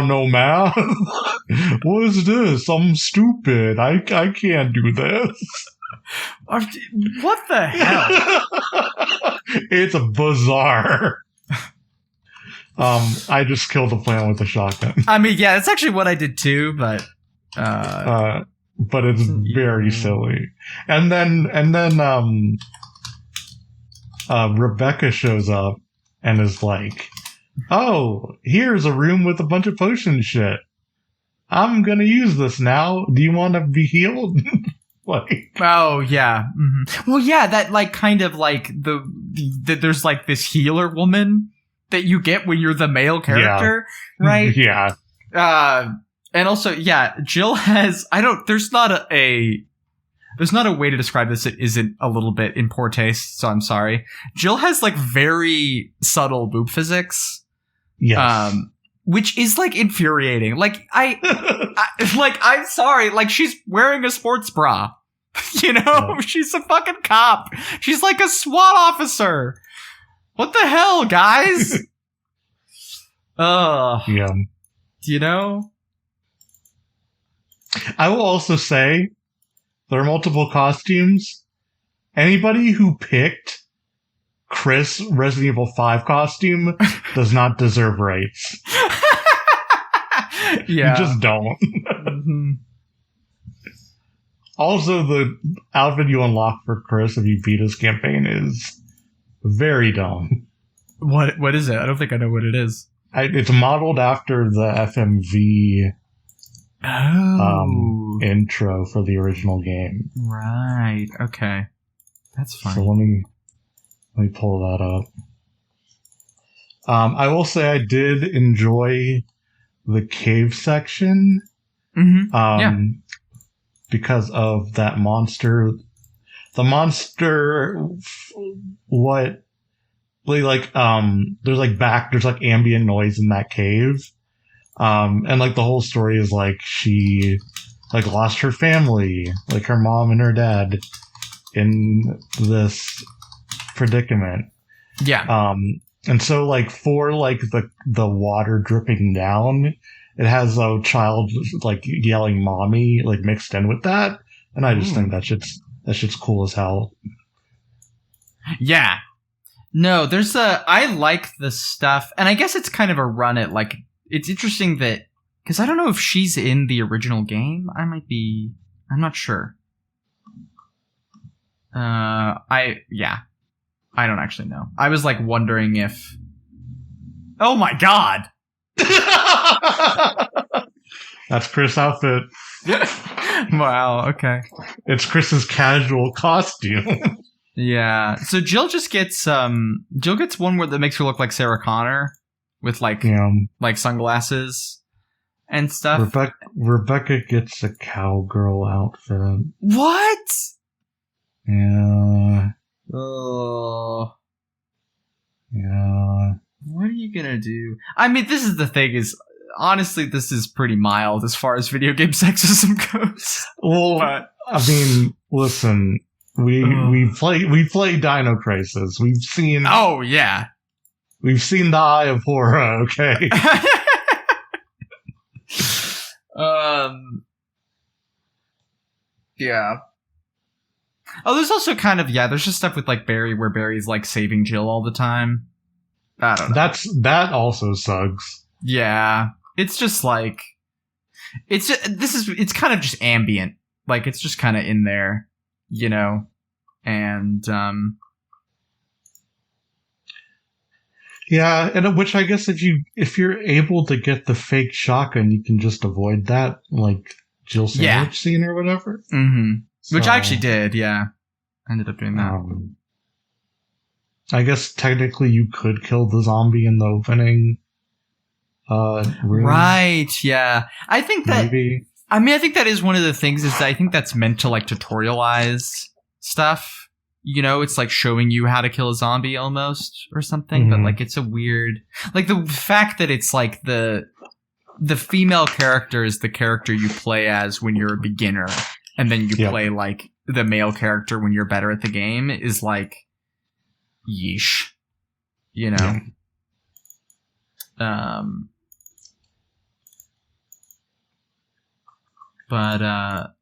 no math. What is this? I'm stupid. I can't do this.
What the hell?
It's bizarre. I just killed the plant with a shotgun.
I mean, yeah, that's actually what I did too, but
it's very silly. And then Rebecca shows up and is like, "Oh, here's a room with a bunch of potion shit. I'm gonna use this now. Do you want to be healed?"
Oh yeah. Mm-hmm. Well, yeah, that like kind of like there's like this healer woman that you get when you're the male character, right?
Yeah.
And also, yeah, Jill has there's not a way to describe this that isn't a little bit in poor taste, so I'm sorry. Jill has like very subtle boob physics.
Yes.
Which is like infuriating. Like I'm sorry. Like she's wearing a sports bra. She's a fucking cop. She's like a SWAT officer. What the hell, guys?
Yeah. I will also say there are multiple costumes. Anybody who picked Chris Resident Evil 5 costume does not deserve rights.
Yeah.
You just don't.
Mm-hmm.
Also, the outfit you unlock for Chris if you beat his campaign is very dumb.
What is it? I don't think I know what it is.
It's modeled after the FMV intro for the original game.
Right. Okay. That's fine.
So let me pull that up. I will say I did enjoy the cave section.
Yeah.
Because of that monster. The monster, what, like, there's like ambient noise in that cave. And like the whole story is like she like lost her family, like her mom and her dad in this predicament.
Yeah.
And so like for like the water dripping down, it has a child like yelling "mommy" like mixed in with that, and I just think that shit's cool as hell.
Yeah. No, I like the stuff, and I guess it's kind of a run at like, it's interesting that, because I don't know if she's in the original game. I'm not sure. I don't actually know. I was like wondering if, oh my god.
That's Chris' outfit.
Wow, okay.
It's Chris's casual costume.
Yeah. So Jill gets one where that makes her look like Sarah Connor with like sunglasses and stuff.
Rebecca gets a cowgirl outfit.
What?
Yeah.
Oh.
Yeah.
What are you gonna do? I mean, this is the thing is, honestly, this is pretty mild as far as video game sexism goes.
Well, but, I mean, listen, we play Dino Crisis. We've seen.
Oh yeah.
We've seen the Eye of Horror. Okay.
Yeah. Oh, there's also kind of, there's just stuff with like Barry where Barry's like saving Jill all the time. I don't know.
That also sucks.
Yeah. It's just like, it's kind of just ambient. Like it's just kind of in there, you know? And,
yeah, and which I guess if you're able to get the fake shotgun, you can just avoid that, like Jill sandwich scene or whatever.
Mm-hmm. So, which I actually did, yeah. I ended up doing that.
I guess technically you could kill the zombie in the opening room.
Right, yeah. I think that
maybe.
I mean, I think that is one of the things is that I think that's meant to like tutorialize stuff. You know, it's like showing you how to kill a zombie almost or something, but like it's a weird, like the fact that it's like the female character is the character you play as when you're a beginner, and then you play like the male character when you're better at the game is like, yeesh, you know? Yeah.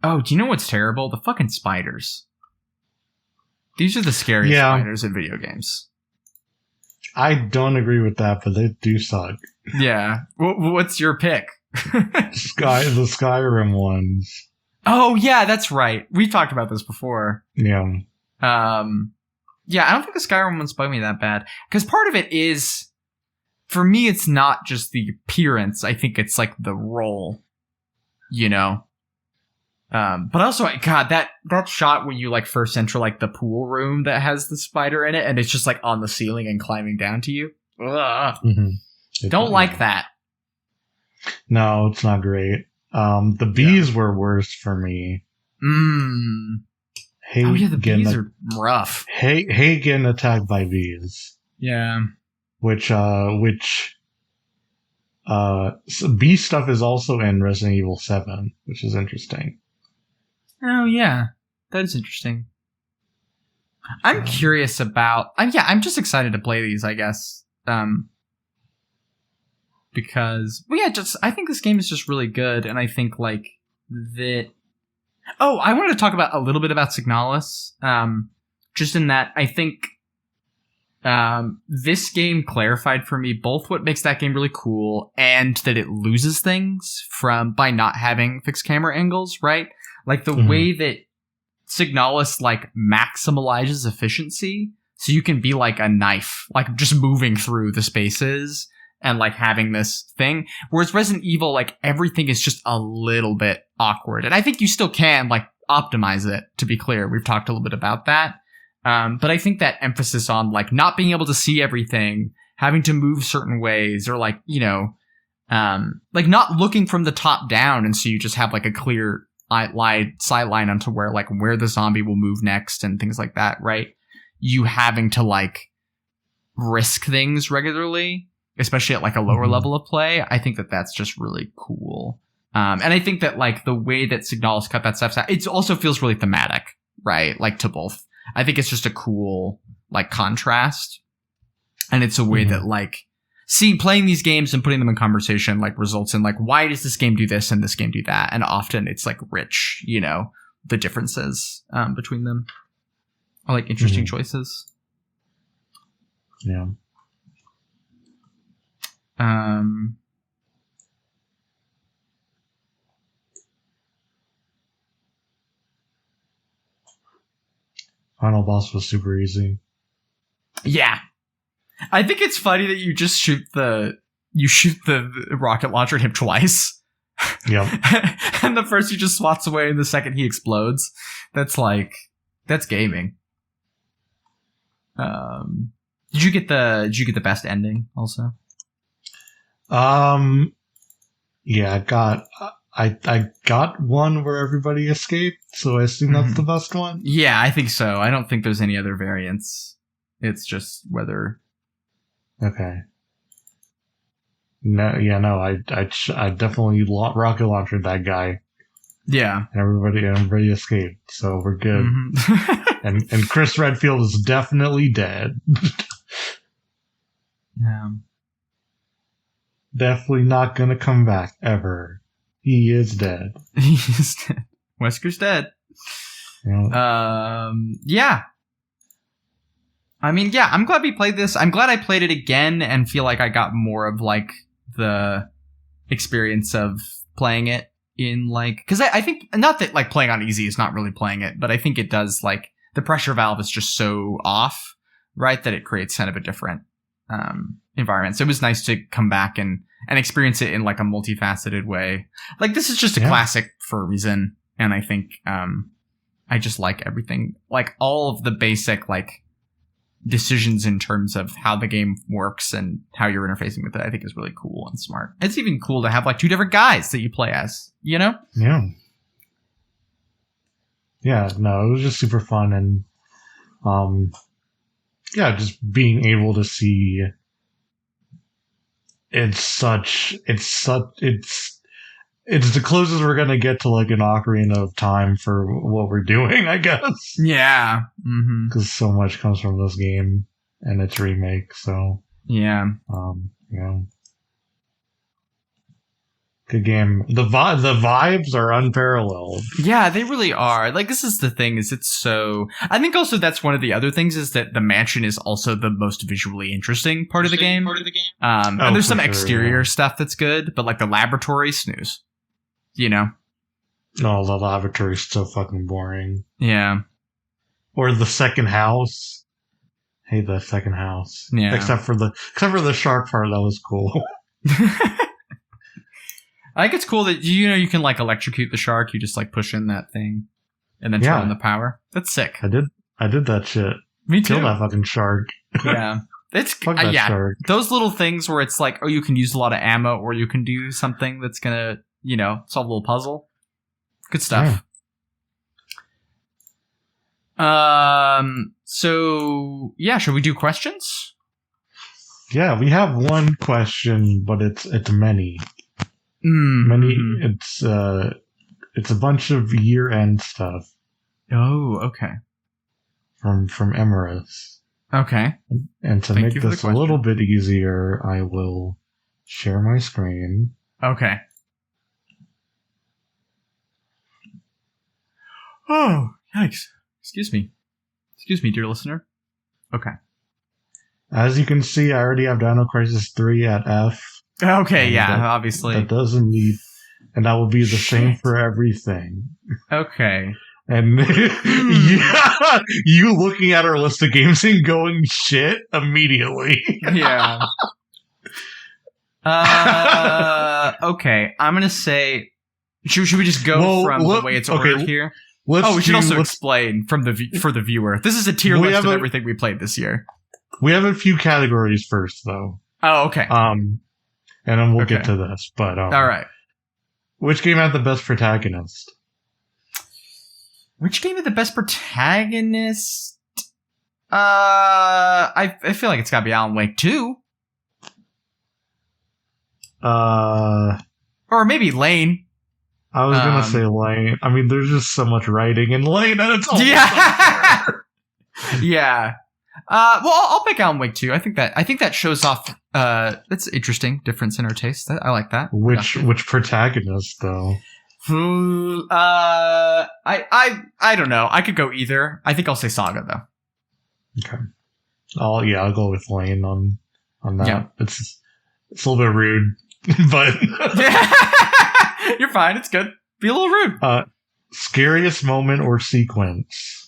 Oh, do you know what's terrible? The fucking spiders. These are the scariest spiders in video games.
I don't agree with that, but they do suck.
Yeah. What's your pick?
The Skyrim ones.
Oh, yeah, that's right. We've talked about this before.
Yeah.
Yeah, I don't think the Skyrim ones bug me that bad. Because part of it is, for me, it's not just the appearance. I think it's like the role, you know? But also, God, that shot when you like first enter like the pool room that has the spider in it, and it's just like on the ceiling and climbing down to you. Don't like that.
No, it's not great. The bees were worse for me.
The bees are rough.
Hate getting attacked by bees.
Yeah.
So bee stuff is also in Resident Evil 7, which is interesting.
Oh, yeah. That is interesting. I'm curious about... I'm just excited to play these, I guess. Because... I think this game is just really good, and I think, like, that... Oh, I wanted to talk about a little bit about Signalis. Just in that, I think... this game clarified for me both what makes that game really cool and that it loses things by not having fixed camera angles, right? Like the way that Signalis like maximalizes efficiency, so you can be like a knife, like just moving through the spaces and like having this thing. Whereas Resident Evil, like everything is just a little bit awkward, and I think you still can like optimize it. To be clear, we've talked a little bit about that. But I think that emphasis on like not being able to see everything, having to move certain ways, or like, you know, like not looking from the top down, and so you just have like a clear sideline onto where the zombie will move next and things like that, right? You having to like risk things regularly, especially at like a lower level of play. I think that that's just really cool. And I think that like the way that Signalis cut that stuff out, it also feels really thematic, right? Like to both. I think it's just a cool like contrast. And it's a way that like playing these games and putting them in conversation like results in like, why does this game do this and this game do that? And often it's like rich, you know, the differences between them are like interesting choices.
Yeah. Final boss was super easy.
Yeah. I think it's funny that you just shoot the rocket launcher at him twice.
Yep.
And the first he just swats away and the second he explodes. That's gaming. Did you get the best ending also?
Yeah, I got one where everybody escaped, so I assume that's the best one.
Yeah, I think so. I don't think there's any other variants. It's just whether.
Okay. No, I definitely rocket launched that guy.
Yeah.
And everybody escaped, so we're good. and Chris Redfield is definitely dead.
Yeah.
Definitely not gonna come back ever. He is dead.
He is dead. Wesker's dead.
Yeah.
Yeah. I mean, yeah, I'm glad we played this. I'm glad I played it again and feel like I got more of like the experience of playing it in like, because I think not that like playing on easy is not really playing it, but I think it does like the pressure valve is just so off, right, that it creates kind of a different environment. So it was nice to come back and experience it in like a multifaceted way. Like this is just a classic for a reason, and I think I just like everything, like all of the basic like decisions in terms of how the game works and how you're interfacing with it. I think is really cool and smart. It's even cool to have like two different guys that you play as, you know?
Yeah, no, it was just super fun, and just being able to see it's the closest we're gonna get to like an Ocarina of Time for what we're doing, I guess.
Yeah,
because so much comes from this game and its remake. So good game. The vibes are unparalleled.
Yeah, they really are. Like this is the thing, is it's so. I think also that's one of the other things is that the mansion is also the most visually interesting part of the game. And there's some exterior stuff that's good, but like the laboratory, snooze. You know?
No, the laboratory's so fucking boring.
Yeah.
Or the second house. Hate the second house.
Yeah.
Except for the shark part, that was cool.
I think it's cool that you can like electrocute the shark. You just like push in that thing and then turn on the power. That's sick.
I did that shit.
Me too.
Kill that fucking shark.
Yeah. It's
shark.
Those little things where it's like, oh, you can use a lot of ammo, or you can do something that's gonna, solve a little puzzle. Good stuff. Yeah. So yeah, should we do questions?
Yeah, we have one question, but it's many. Many. It's a bunch of year-end stuff.
Oh, okay.
From Emerus.
Okay.
And to make this a little bit easier, I will share my screen.
Okay. Oh, yikes. Excuse me, dear listener. Okay.
As you can see, I already have Dino Crisis 3 at F.
Okay, obviously.
That doesn't need... And that will be the same for everything.
Okay.
And you looking at our list of games and going, shit, immediately.
Yeah. Okay, I'm going to say... Should we just go from the way it's ordered here? We should also explain for the viewer. This is a tier list of everything we played this year.
We have a few categories first, though.
Oh, okay.
And then we'll get to this. But
all right.
Which game had the best protagonist?
Which game had the best protagonist? I feel like it's got to be Alan Wake 2. Or maybe Lane.
I was gonna say Lane. I mean, there's just so much writing in Lane, and it's all
yeah. Well, I'll pick Alan Wake 2. I think that shows off. That's interesting difference in our taste. I like that.
Which protagonist though?
I don't know. I could go either. I think I'll say Saga though.
Okay. I'll go with Lane on that.
Yeah.
It's a little bit rude, but
you're fine. It's good. Be a little rude.
Scariest moment or sequence?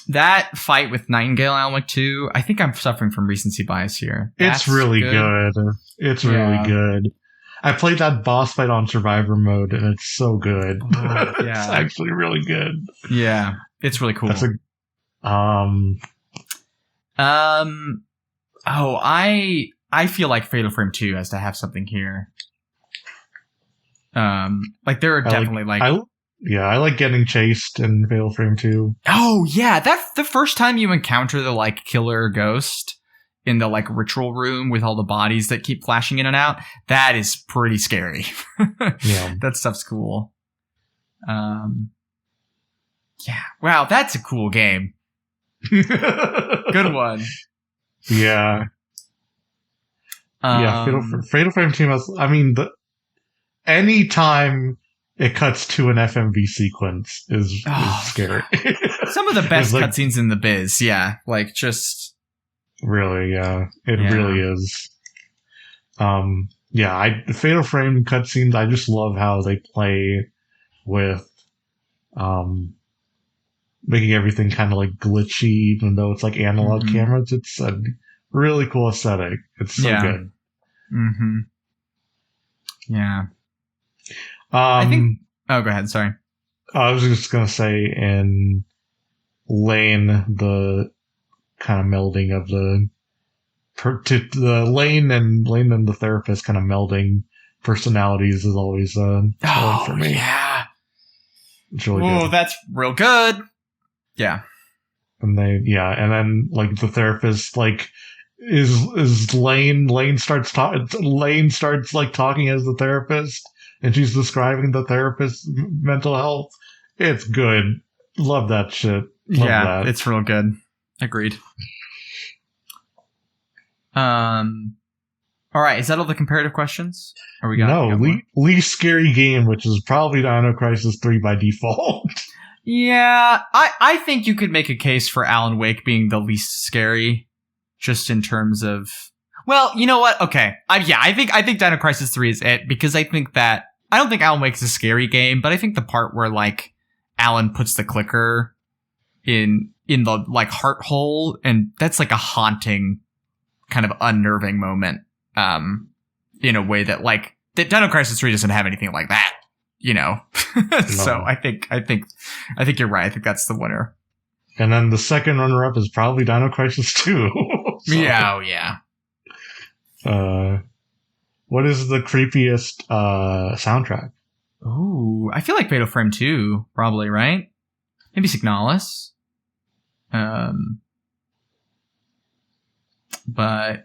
That fight with Nightingale in Alan Wake 2. I think I'm suffering from recency bias here.
It's really good. It's really good. I played that boss fight on Survivor mode, and it's so good.
Oh, yeah.
It's actually really good.
Yeah, it's really cool. I feel like Fatal Frame 2 has to have something here. Like there are definitely
I like getting chased in Fatal Frame 2.
Oh yeah, that's the first time you encounter the like killer ghost in the like ritual room with all the bodies that keep flashing in and out. That is pretty scary.
Yeah,
that stuff's cool. Yeah, wow, that's a cool game. Good one.
Yeah. Fatal Frame 2 has, I mean, any time it cuts to an FMV sequence is scary.
Some of the best cutscenes in the biz, yeah. Like, just...
Really, yeah. It really is. Fatal Frame cutscenes, I just love how they play with making everything kind of like glitchy, even though it's like analog cameras. It's a really cool aesthetic. It's so good.
Mm-hmm. Yeah. I think. Oh, go ahead. Sorry.
I was just gonna say in Lane, the kind of melding of the Lane and the therapist kind of melding personalities is always for me.
Yeah.
It's really good.
Oh, that's real good. Yeah.
And then like the therapist like is Lane starts like talking as the therapist, and she's describing the therapist's mental health. It's good. Love that shit. Love that.
It's real good. Agreed. All right, is that all the comparative questions? Or we got
least scary game, which is probably Dino Crisis 3 by default.
Yeah, I think you could make a case for Alan Wake being the least scary, just in terms of. Well, you know what? Okay, I think Dino Crisis 3 is it, because I think that I don't think Alan Wake is a scary game, but I think the part where like Alan puts the clicker in the like heart hole, and that's like a haunting, kind of unnerving moment, in a way that like that Dino Crisis 3 doesn't have anything like that. You know, so I think you're right. I think that's the winner.
And then the second runner-up is probably Dino Crisis 2.
So, yeah.
What is the creepiest soundtrack?
Ooh, I feel like Fatal Frame 2, probably, right? Maybe Signalis. But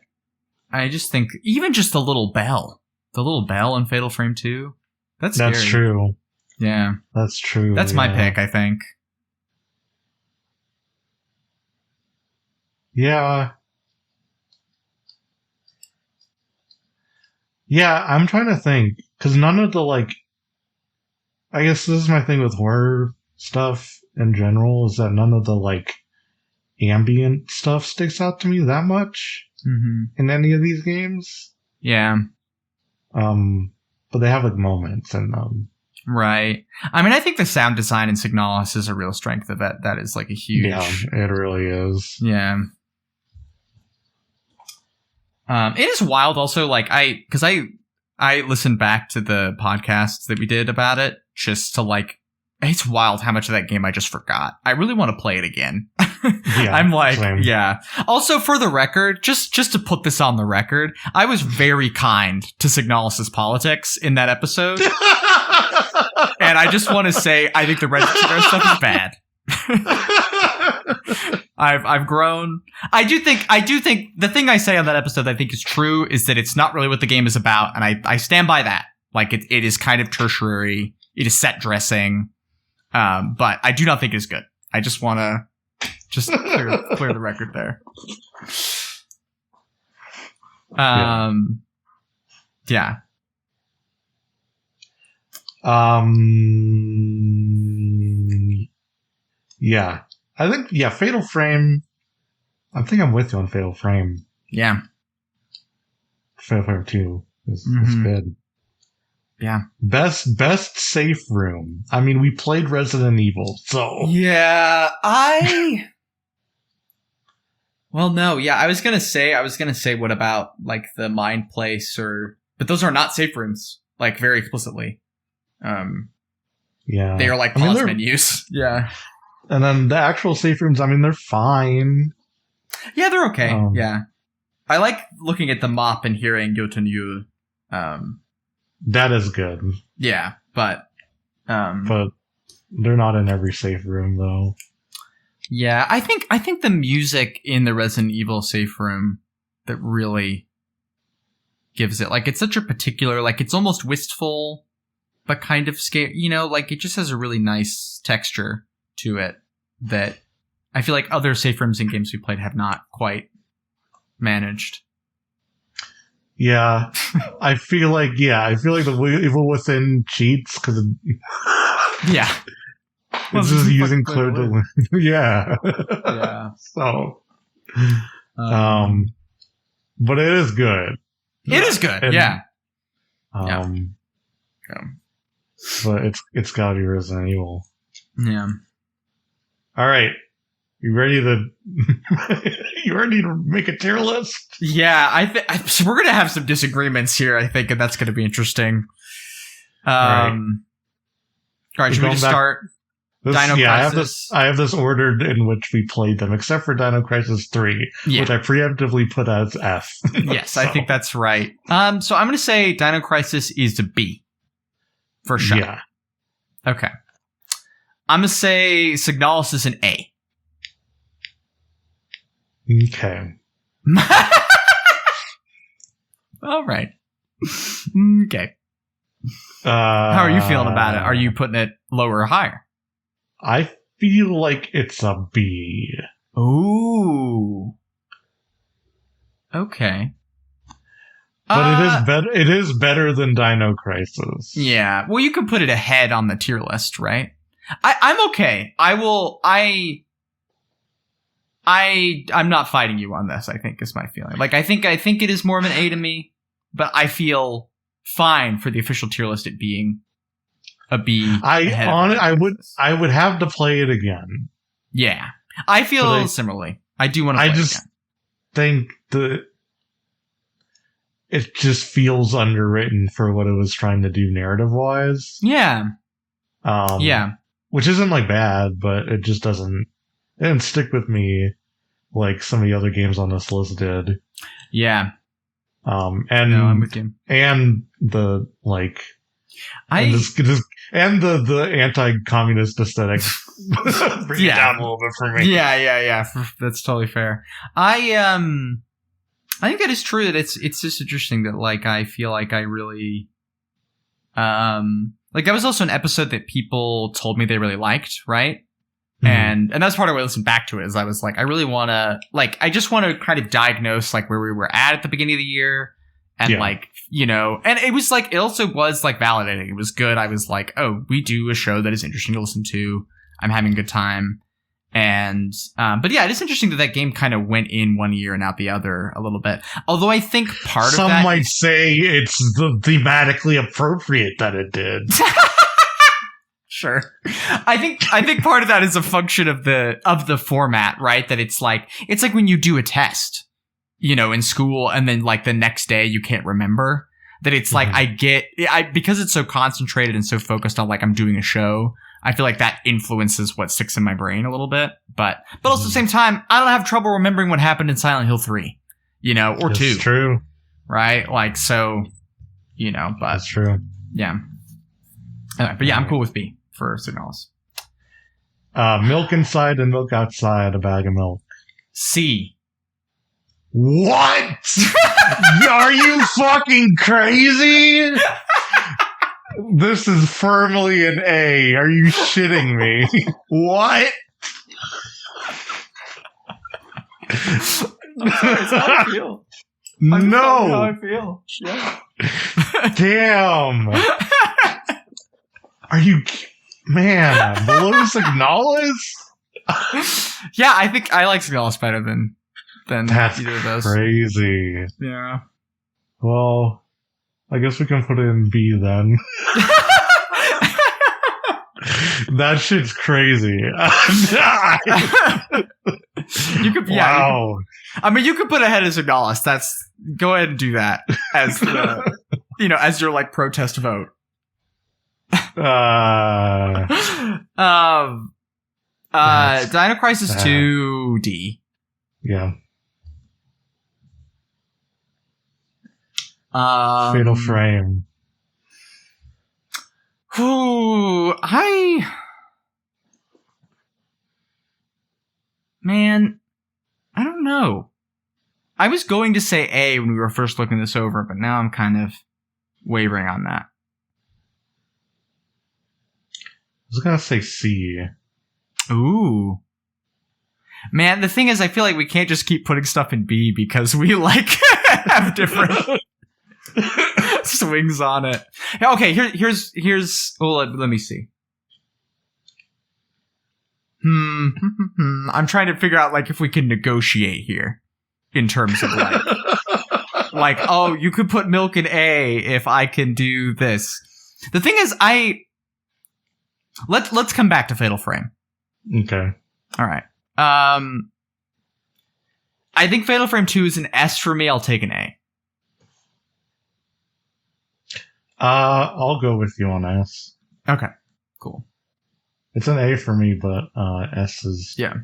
I just think even just the little bell in Fatal Frame 2. That's
true.
Yeah.
That's true.
That's my pick, I think.
Yeah. Yeah, I'm trying to think. Because none of the, like... I guess this is my thing with horror stuff in general, is that none of the, like, ambient stuff sticks out to me that much in any of these games.
Yeah.
But they have like moments and
right. I mean, I think the sound design in Signalis is a real strength of it. That is like a huge.
Yeah, it really is.
Yeah. It is wild. Also, like because I listened back to the podcasts that we did about it just to like It's wild how much of that game I just forgot. I really want to play it again.
Yeah,
I'm like,
same.
yeah. Also, for the record, just to put this on the record, I was very kind to Signalis' politics in that episode. And I just want to say, I think the Red stuff is bad. I've grown. I do think the thing I say on that episode that I think is true is that it's not really what the game is about, and I stand by that. Like it is kind of tertiary. It is set dressing, but I do not think it's good. I just want to clear the record there. Yeah.
Yeah. I think, Fatal Frame. I think I'm with you on Fatal Frame.
Yeah.
Fatal Frame 2 is good.
Yeah.
Best safe room. I mean, we played Resident Evil, so.
Yeah, Well, no, yeah, I was gonna say, what about, like, the Mind Place but those are not safe rooms, like, very explicitly.
Yeah.
They are, like, pause menus. Yeah.
And then the actual safe rooms, I mean, they're fine.
Yeah, they're okay. Yeah. I like looking at the map and hearing Yotanyu.
That is good.
Yeah, but
they're not in every safe room, though.
Yeah, I think the music in the Resident Evil safe room that really gives it, like, it's such a particular, like, it's almost wistful, but kind of scary, like, it just has a really nice texture to it that I feel like other safe rooms in games we played have not quite managed.
Yeah, I feel like the Evil Within cheats because
yeah,
it's just using code to win. Yeah. So, but it is good.
It is good.
And,
yeah.
But it's gotta be Resident Evil.
Yeah.
All right. You ready to make a tier list?
Yeah, so we're gonna have some disagreements here, I think, and that's gonna be interesting. All right, should we just start? Dino Crisis.
I have this ordered in which we played them, except for Dino Crisis 3, which I preemptively put as F.
Yes, so. I think that's right. So I'm gonna say Dino Crisis is a B. For sure.
Yeah.
Okay. I'm gonna say Signalis is an A.
Okay.
All right. Okay. How are you feeling about it? Are you putting it lower or higher?
I feel like it's a B.
Ooh. Okay.
But it is better. It is better than Dino Crisis.
Yeah. Well, you could put it ahead on the tier list, right? I'm okay. I'm not fighting you on this, I think, is my feeling. Like, I think it is more of an A to me, but I feel fine for the official tier list it being a B.
I would have to play it again.
Yeah. I feel similarly. I do want to play it again. I just
think that it just feels underwritten for what it was trying to do narrative-wise.
Yeah. Yeah.
Which isn't, like, bad, but it just doesn't... It didn't stick with me like some of the other games on this list did.
Yeah.
And
no, I'm with you.
And the like, and the anti-communist aesthetic bring it down a little bit for me.
Yeah. That's totally fair. I think that is true. That it's just interesting that, like, I feel like I really like, that was also an episode that people told me they really liked, right? And that's part of why I listened back to it, is I was like, I really want to, like, I just want to kind of diagnose, like, where we were at the beginning of the year. And like, and it was like, it also was like validating. It was good. I was like, oh, we do a show that is interesting to listen to. I'm having a good time. And, but yeah, it is interesting that game kind of went in one year and out the other a little bit. Although I think part of that.
Some might say it's thematically appropriate that it did.
Sure. I think part of that is a function of the format, right? That it's like when you do a test, in school, and then, like, the next day you can't remember. That it's like, because it's so concentrated and so focused on, like, I'm doing a show, I feel like that influences what sticks in my brain a little bit. But also at the same time, I don't have trouble remembering what happened in Silent Hill 3, you know, or 2.
That's true.
Right? Like, so, you know, but.
That's true.
Yeah. Anyway, but yeah, I'm cool with B for Signalis.
Milk inside and milk outside a bag of milk.
C.
What? Are you fucking crazy? This is firmly an A. Are you shitting me? What?
That's how I feel.
No.
How I feel. Yeah.
Damn. Are you... Man, below Signalis?
Yeah, I think I like Signalis better than
That's
either of those.
Crazy.
Yeah.
Well, I guess we can put it in B then. That shit's crazy.
You could, yeah.
Wow.
You could put ahead of Signalis. Go ahead and do that as the, you know, as your like protest vote. Dino Crisis 2 D.
Yeah. Fatal Frame.
Man, I don't know. I was going to say A when we were first looking this over, but now I'm kind of wavering on that.
I was gonna say C.
Ooh. Man, the thing is, I feel like we can't just keep putting stuff in B because we, like, have different swings on it. Okay, here's oh, let me see. I'm trying to figure out, like, if we can negotiate here in terms of, like, oh, you could put milk in A if I can do this. The thing is, let's come back to Fatal Frame.
Okay.
All right. I think Fatal Frame 2 is an S for me. I'll take an A.
I'll go with you on S.
Okay. Cool.
It's an A for me, but S is...
Yeah.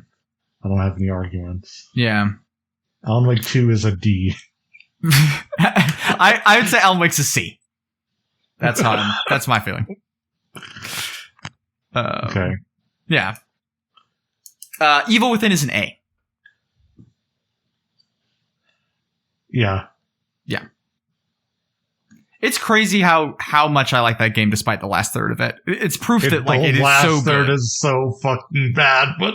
I don't have any arguments.
Yeah.
Alan Wake 2 is a D.
I would say Alan Wake's a C. That's my feeling.
Okay.
Yeah. Evil Within is an A.
Yeah.
Yeah. It's crazy how much I like that game despite the last third of it. It's proof that like it is so good.
The last third is so fucking bad, but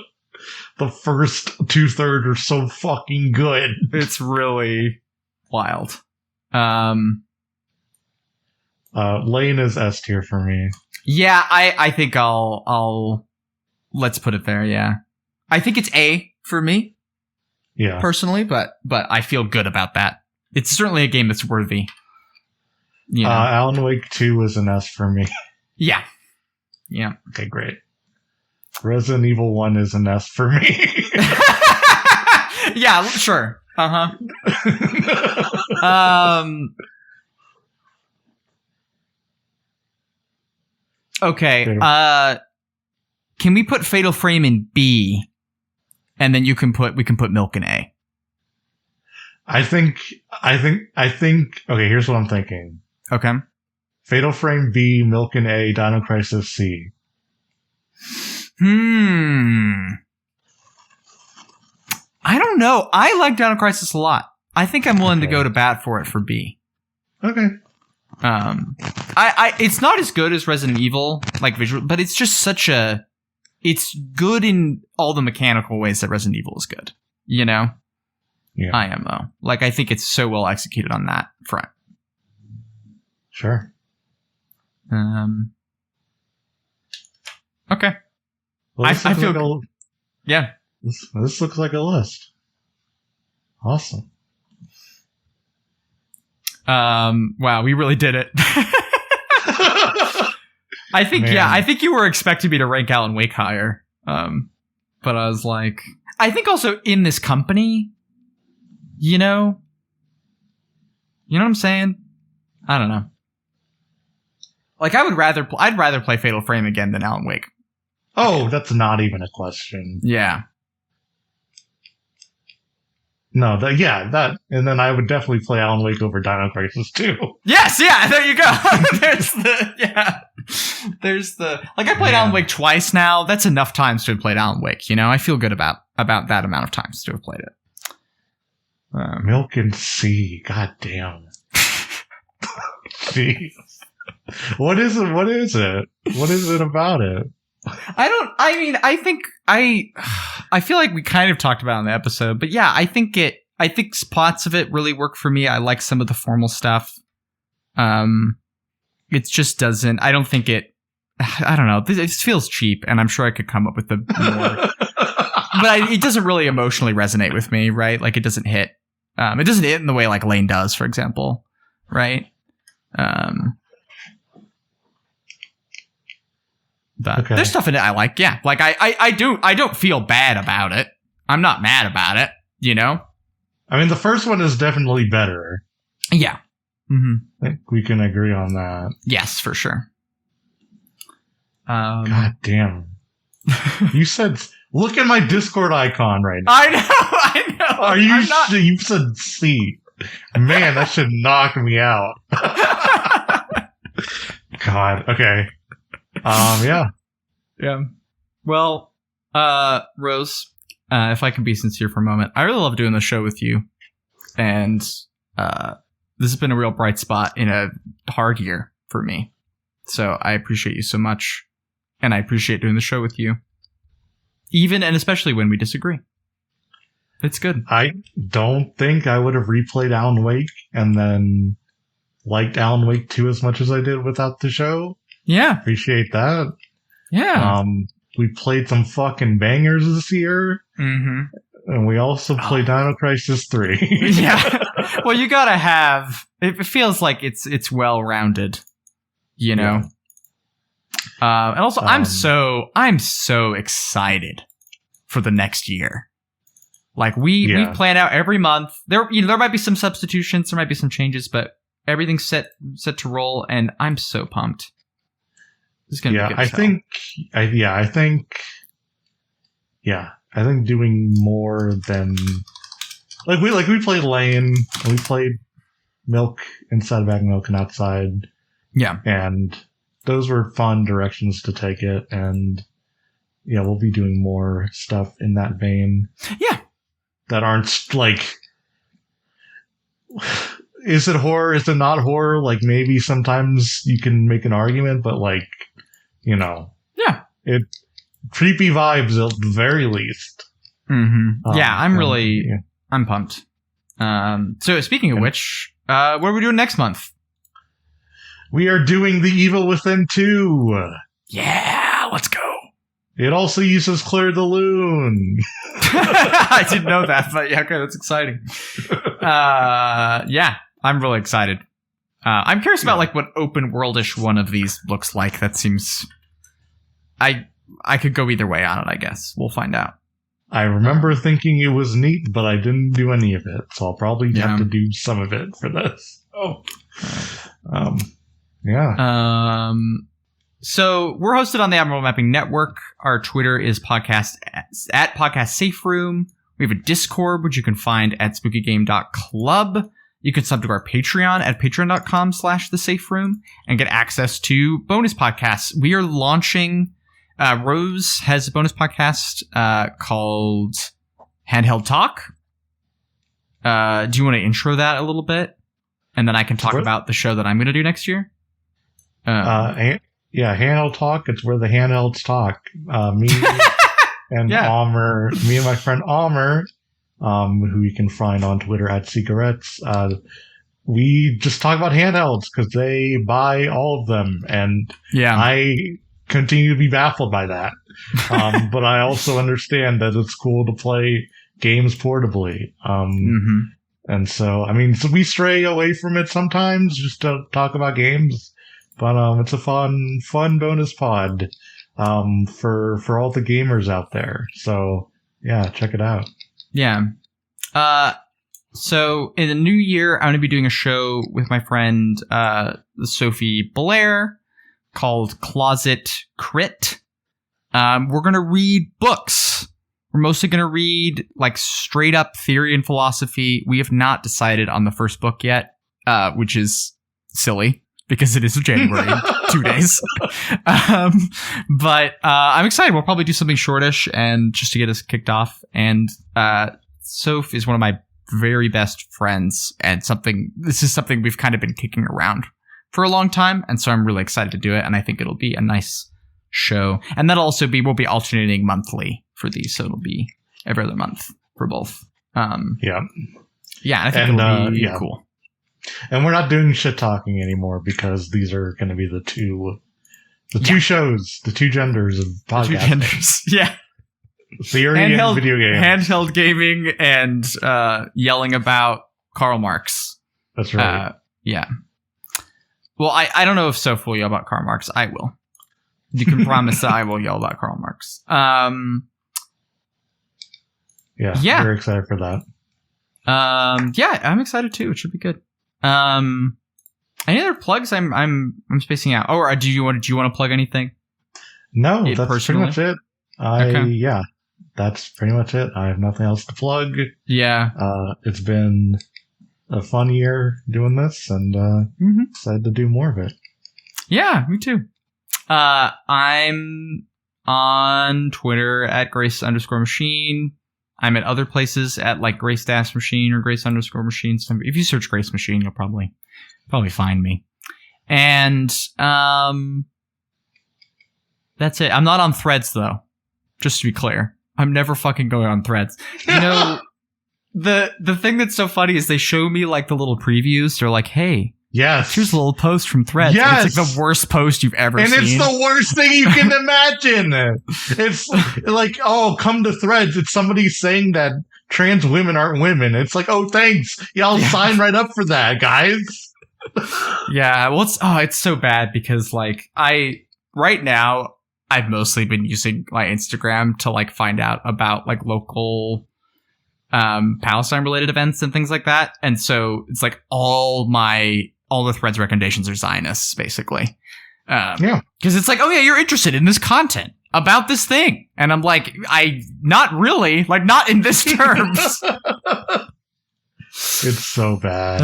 the first 2/3 are so fucking good.
It's really wild.
Lane is S tier for me.
Yeah, I think I'll let's put it there, yeah. I think it's A for me.
Yeah.
Personally, but I feel good about that. It's certainly a game that's worthy. You know.
Alan Wake 2 is an S for me.
Yeah. Yeah.
Okay, great. Resident Evil 1 is an S for me.
Yeah, sure. Uh-huh. Okay. Can we put Fatal Frame in B? And then we can put Milk in A.
I think okay, here's what I'm thinking.
Okay.
Fatal Frame B, Milk in A, Dino Crisis C.
I don't know. I like Dino Crisis a lot. I think I'm willing to go to bat for it for B.
Okay.
It's not as good as Resident Evil, like visual, but it's just it's good in all the mechanical ways that Resident Evil is good. You know?
Yeah.
I am though. Like, I think it's so well executed on that front.
Sure.
Okay.
Well,
I feel
like
yeah.
This looks like a list. Awesome.
Wow, we really did it. I think,
Man.
yeah, I think you were expecting me to rank Alan Wake higher. But I was like, I think also in this company, you know what I'm saying? I don't know. Like, I'd rather play Fatal Frame again than Alan Wake.
Oh, that's not even a question.
Yeah.
No, that, and then I would definitely play Alan Wake over Dino Crisis 2.
Yes, yeah, there you go. There's the like I played Alan Wake twice now. That's enough times to have played Alan Wake, you know? I feel good about that amount of times to have played it.
Milk and Sea, god damn. Jeez. What is it? What is it about it?
I feel like we kind of talked about it in the episode, but yeah, I think spots of it really work for me. I like some of the formal stuff. It just doesn't, I don't know. It feels cheap, and I'm sure I could come up with more, but it doesn't really emotionally resonate with me, right? Like it doesn't hit. It doesn't hit in the way like Lane does, for example, right? But there's stuff in it I like, yeah. Like I don't feel bad about it. I'm not mad about it, you know?
I mean, the first one is definitely better.
Yeah. Mm-hmm.
I think we can agree on that.
Yes, for sure.
God damn. You said, look at my Discord icon right now.
I know.
Are you you said C. Man, that should knock me out. God, okay. Yeah.
Yeah. Well, Rose, if I can be sincere for a moment, I really love doing the show with you. And this has been a real bright spot in a hard year for me. So I appreciate you so much. And I appreciate doing the show with you. Even and especially when we disagree. It's good.
I don't think I would have replayed Alan Wake and then liked Alan Wake 2 as much as I did without the show.
Yeah.
Appreciate that.
Yeah.
We played some fucking bangers this year.
Mm-hmm.
And we also played Dino Crisis 3.
Yeah. Well, you gotta have, it feels like it's well-rounded, you know? Yeah. And also, I'm so excited for the next year. Like we plan out every month. There might be some substitutions, there might be some changes, but everything's set to roll, and I'm so pumped. This is gonna be a good show. I think doing more than we played Lane, and we played Milk inside of Bag Milk and outside. Yeah, and
those were fun directions to take it, and we'll be doing more stuff in that vein.
Yeah.
That aren't like, is it horror? Is it not horror? Like maybe sometimes you can make an argument, but it creepy vibes at the very least.
Mm-hmm. I'm pumped. So speaking of which, what are we doing next month?
We are doing The Evil Within 2.
Yeah, let's go.
It also uses Claire the Loon.
I didn't know that, but yeah, okay, that's exciting. Yeah, I'm really excited. I'm curious about what open worldish one of these looks like. That seems, I could go either way on it. I guess we'll find out.
I remember thinking it was neat, but I didn't do any of it, so I'll probably have to do some of it for this. Yeah.
So we're hosted on the Admiral Mapping Network. Our Twitter is at Podcast Safe Room. We have a Discord, which you can find at spookygame.club. You can sub to our Patreon at patreon.com/thesaferoom and get access to bonus podcasts. We are launching, Rose has a bonus podcast called Handheld Talk. Do you want to intro that a little bit? And then I can talk about the show that I'm going to do next year.
Handheld Talk. It's where the handhelds talk. Me and Almer, me and my friend Almer, who you can find on Twitter at Cigarettes. We just talk about handhelds because they buy all of them, and I continue to be baffled by that. But I also understand that it's cool to play games portably. And so, so we stray away from it sometimes just to talk about games. But it's a fun bonus pod for all the gamers out there. So yeah, check it out.
Yeah. So in the new year, I'm going to be doing a show with my friend Sophie Blair called Closet Crit. We're going to read books. We're mostly going to read like straight up theory and philosophy. We have not decided on the first book yet, which is silly because it is January in 2 days. But I'm excited. We'll probably do something shortish and just to get us kicked off. And Soph is one of my very best friends, and this is something we've kind of been kicking around for a long time, and so I'm really excited to do it, and I think it'll be a nice show. And we'll be alternating monthly for these, so it'll be every other month for both.
Yeah,
I think it'll be cool.
And we're not doing shit talking anymore because these are going to be the two shows, the two genders of podcasting. The two genders,
yeah.
Theory and video games.
Handheld gaming and yelling about Karl Marx.
That's right.
Yeah. Well, I don't know if Soph will yell about Karl Marx. I will. You can promise that I will yell about Karl Marx.
Yeah. Very excited for that.
Yeah, I'm excited too. It should be good. Any other plugs? I'm spacing out. Oh, or do you want to plug anything?
No, that's pretty much it. Yeah, that's pretty much it. I have nothing else to plug.
Yeah.
It's been a fun year doing this, and excited to do more of it. Yeah,
me too. I'm on Twitter at Grace_Machine. I'm at other places at like Grace-Machine or Grace_Machine. So if you search Grace Machine, you'll probably find me. And that's it. I'm not on Threads though. Just to be clear, I'm never fucking going on Threads. You know, the thing that's so funny is they show me like the little previews. They're like, hey,
yes,
here's a little post from Threads.
Yes.
And it's like the worst post you've ever seen.
And it's the worst thing you can imagine. It's like, oh, come to Threads. It's somebody saying that trans women aren't women. It's like, oh, thanks. Yeah, I'll sign right up for that, guys.
Yeah, well, it's so bad because like right now I've mostly been using my Instagram to like find out about like local Palestine related events and things like that. And so it's like all the Threads recommendations are Zionists basically.
Yeah.
Cause it's like, oh yeah, you're interested in this content about this thing. And I'm like, not really, like not in this terms.
It's so bad.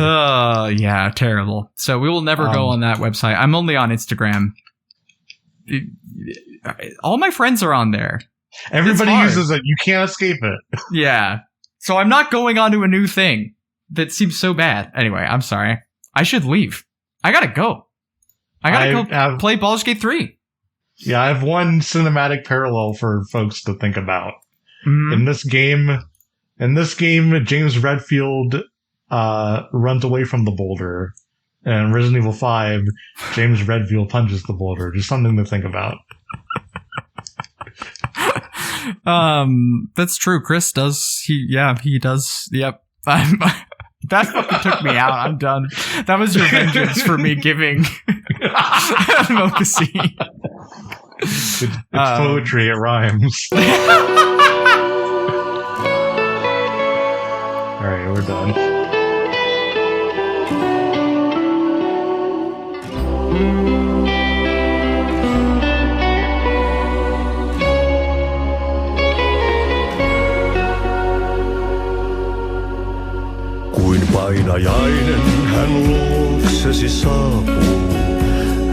Yeah, terrible. So we will never go on that website. I'm only on Instagram. All my friends are on there.
Everybody uses it. You can't escape it.
Yeah. So I'm not going on to a new thing. That seems so bad. Anyway, I'm sorry. I should leave. I gotta go. I gotta go play Baldur's Gate 3.
Yeah, I have one cinematic parallel for folks to think about.
Mm-hmm.
In this game, James Redfield runs away from the boulder. And in Resident Evil 5, James Redfield punches the boulder. Just something to think about.
That's true. Chris does. He does. Yep. That fucking took me out. I'm done. That was your vengeance for me giving Mocassine.
It's poetry. It rhymes. All right, we're done.
Kuin painajainen hän luoksesi saapuu,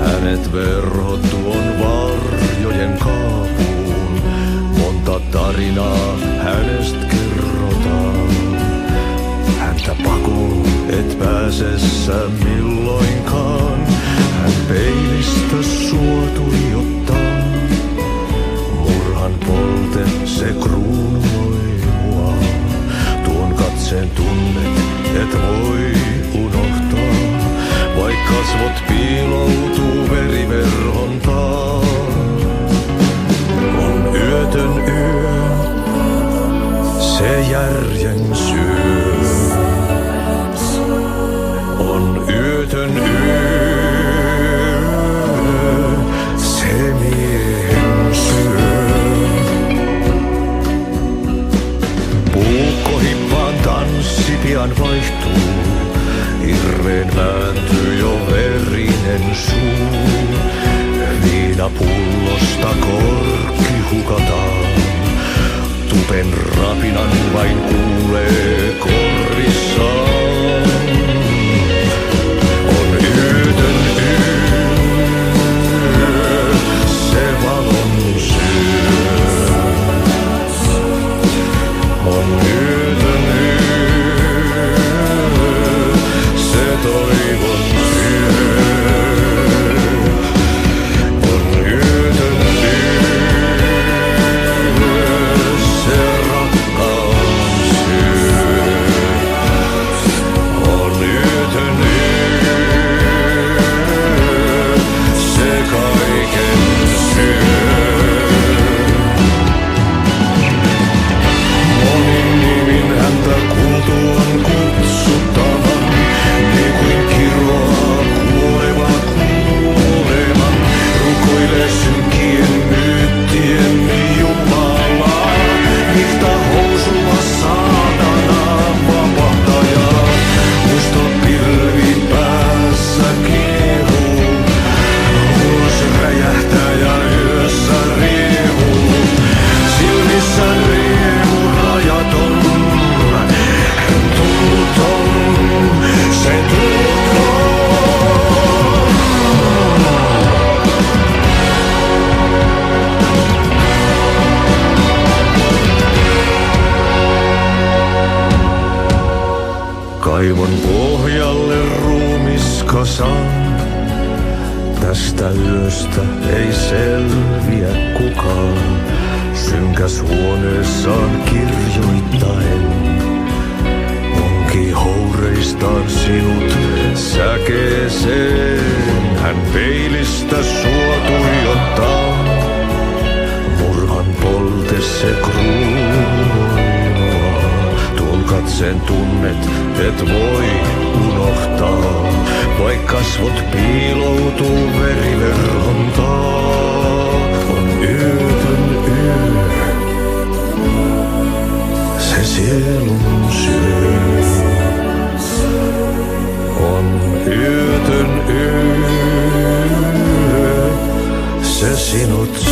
hänet verhot tuon varjojen kaapuun. Monta tarinaa hänestä kerrotaan, häntä pakoon et pääse sä milloinkaan. Hän peilistä sua tuijottaa, murhan polte se kruunui mua. Tuon katseen tunnet et voi unohtaa, vaik kasvot piiloutuu veriverhon taa. On yötön yö, se järjen syö. On yötön yö, se miehen syö. Puukkohippaan tanssi pian vaihtuu, hirveen vääntyy jo verinen suu. Viinapullosta korkki hukataan. Tupen rapinan vain kuulee korvissaan. On yötön yö, se valon syö. On yötön yö, se toivon syö. On yötön kaivon pohjalle ruumiskasan. Tästä yöstä ei selviä kukaan. Synkäs huoneessaan kirjoittaen. Onki houreistaan sinut säkeeseen. Hän peilistä sua tuijottaa. Murhan polte se kruunua. Katseen tunnet, et voi unohtaa, vaik kasvot piiloutuu veriverhon taa. On yötön yö, se sielun syö. On yötön yö, se sinut